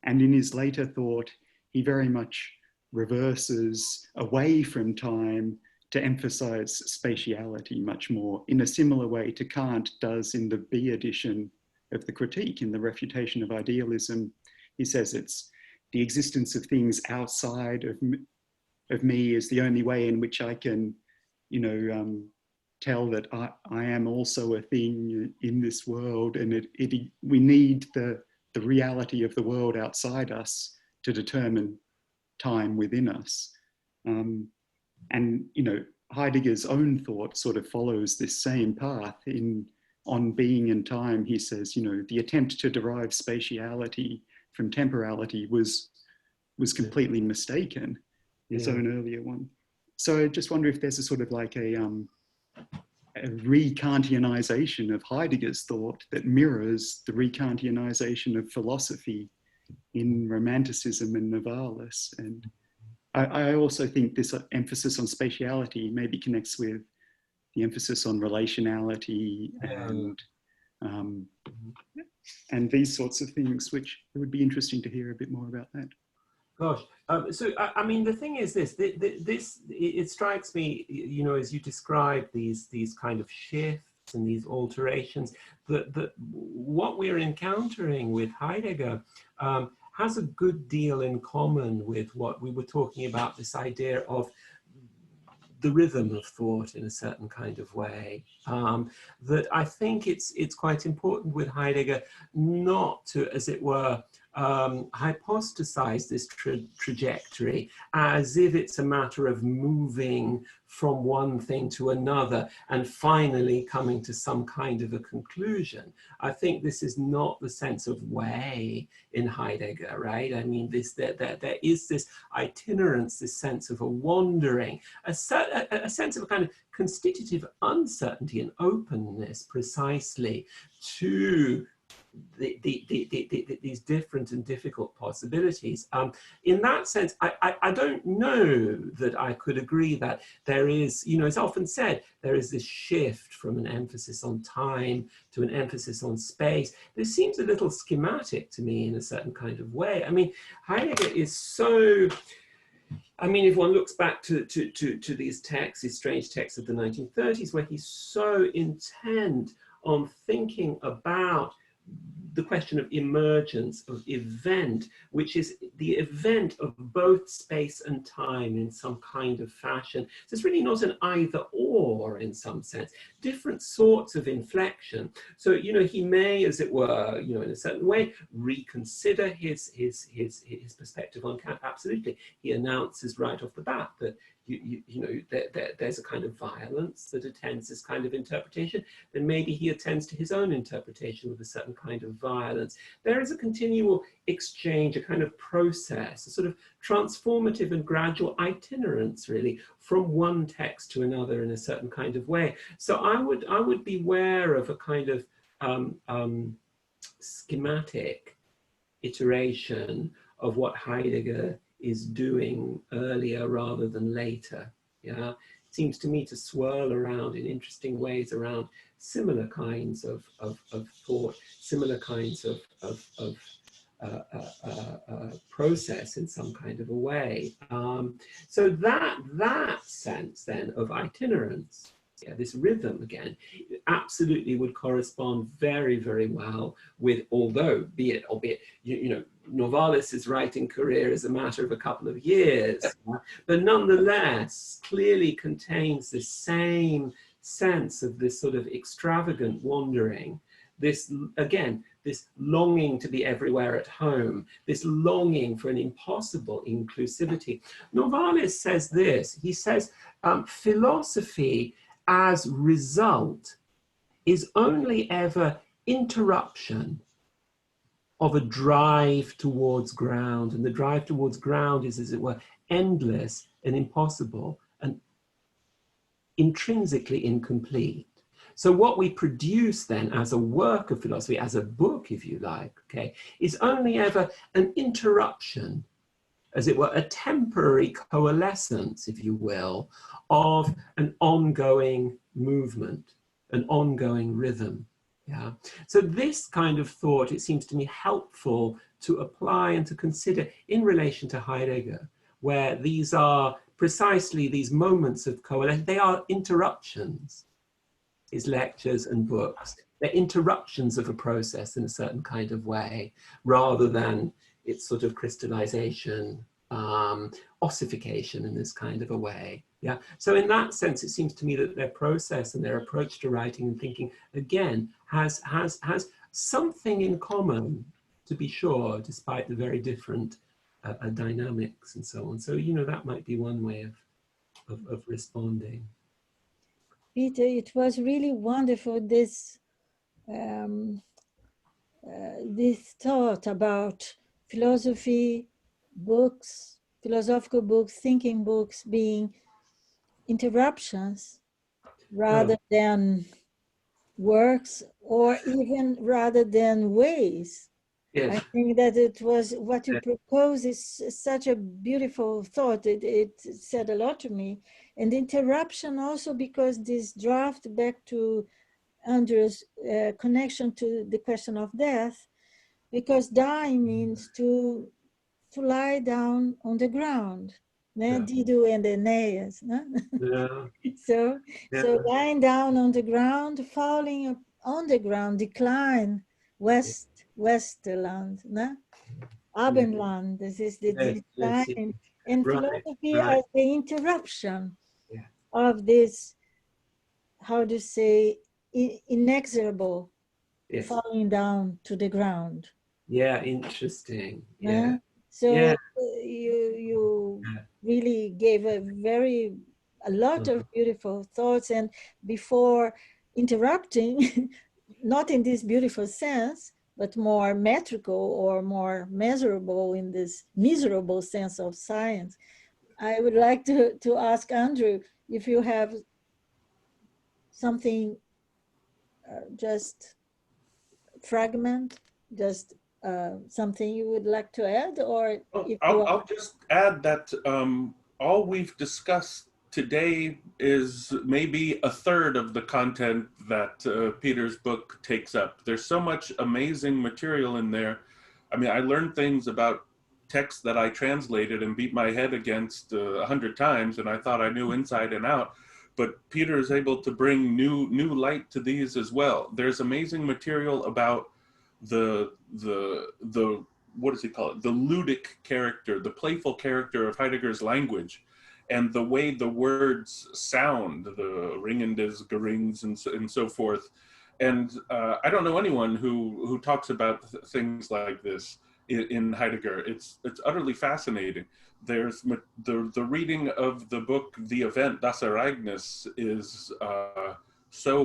in his later thought, he very much reverses away from time to emphasize spatiality much more, in a similar way to Kant does in the B edition of the Critique, in the Refutation of Idealism. He says it's the existence of things outside of me is the only way in which I can, you know, tell that I am also a thing in this world, and we need the reality of the world outside us to determine time within us. And, you know, Heidegger's own thought sort of follows this same path. On Being and Time, he says, you know, the attempt to derive spatiality from temporality was was completely mistaken, his own earlier one. So I just wonder if there's a sort of like a re-Kantianization of Heidegger's thought that mirrors the re-Kantianization of philosophy in Romanticism and Novalis. And I also think this emphasis on spatiality maybe connects with the emphasis on relationality and these sorts of things, which it would be interesting to hear a bit more about that. Gosh, so I mean, the thing is this, it strikes me, you know, as you describe these kind of shifts and these alterations, that what we're encountering with Heidegger has a good deal in common with what we were talking about, this idea of the rhythm of thought in a certain kind of way. That I think it's quite important with Heidegger not to, as it were, hypostasize this trajectory as if it's a matter of moving from one thing to another and finally coming to some kind of a conclusion. I think this is not the sense of way in Heidegger, right? I mean, there is this itinerance, this sense of a wandering, a sense of a kind of constitutive uncertainty and openness precisely to these different and difficult possibilities. In that sense, I don't know that I could agree that there is, you know, it's often said, there is this shift from an emphasis on time to an emphasis on space. This seems a little schematic to me in a certain kind of way. I mean, Heidegger is so, I mean, if one looks back to these texts, these strange texts of the 1930s, where he's so intent on thinking about the question of emergence, of event, which is the event of both space and time in some kind of fashion. So it's really not an either or in some sense, different sorts of inflection. So, you know, he may, as it were, you know, in a certain way, reconsider his perspective on Kant. Absolutely. He announces right off the bat that you know, there's a kind of violence that attends this kind of interpretation, then maybe he attends to his own interpretation with a certain kind of violence. There is a continual exchange, a kind of process, a sort of transformative and gradual itinerance, really, from one text to another in a certain kind of way. So I would beware of a kind of schematic iteration of what Heidegger is doing earlier rather than later. Yeah, it seems to me to swirl around in interesting ways around similar kinds of thought, similar kinds of process in some kind of a way. So that sense then of itinerance, yeah, this rhythm again, absolutely would correspond very, very well with, albeit, you know, Novalis' writing career is a matter of a couple of years, but nonetheless clearly contains the same sense of this sort of extravagant wandering, this, again, this longing to be everywhere at home, this longing for an impossible inclusivity. Novalis says this, he says, philosophy as result is only ever interruption of a drive towards ground, and the drive towards ground is, as it were, endless and impossible and intrinsically incomplete. So what we produce then as a work of philosophy, as a book, if you like, okay, is only ever an interruption, as it were, a temporary coalescence, if you will, of an ongoing movement, an ongoing rhythm. Yeah. So this kind of thought, it seems to me helpful to apply and to consider in relation to Heidegger, where these are precisely these moments of coalescence. They are interruptions, his lectures and books. They're interruptions of a process in a certain kind of way, rather than its sort of crystallization, ossification in this kind of a way. Yeah. So in that sense, it seems to me that their process and their approach to writing and thinking, again, has something in common, to be sure, despite the very different dynamics and so on. So, you know, that might be one way of responding. Peter, it was really wonderful, this this thought about philosophy books, philosophical books, thinking books being interruptions rather than works, or even rather than ways. Yes. I think that it was what you propose is such a beautiful thought. It said a lot to me. And interruption also, because this draft back to Andrew's connection to the question of death, because dying means to lie down on the ground. Yeah. Dido and Aeneas. No? Yeah. So Yeah. lying down on the ground, falling on the ground, decline, Westerland, no? Abendland, this is the decline. And Right, philosophy right. as the interruption Yeah. of this, how to say, inexorable Yes. falling down to the ground. Yeah, interesting. No? Yeah. So Yeah. you really gave a lot of beautiful thoughts. And before interrupting, not in this beautiful sense, but more metrical or more measurable in this miserable sense of science, I would like to ask Andrew if you have something, just fragment, just something you would like to add, or if you I'll just add that all we've discussed today is maybe a third of the content that Peter's book takes up. There's so much amazing material in there. I mean, I learned things about texts that I translated and beat my head against 100 times, and I thought I knew inside and out. But Peter is able to bring new light to these as well. There's amazing material about the what does he call it? The ludic character, the playful character of Heidegger's language, and the way the words sound, the ringendes, gerings, and so forth. And I don't know anyone who talks about things like this in Heidegger. It's utterly fascinating. There's the reading of the book, The Event, Das Ereignis, is so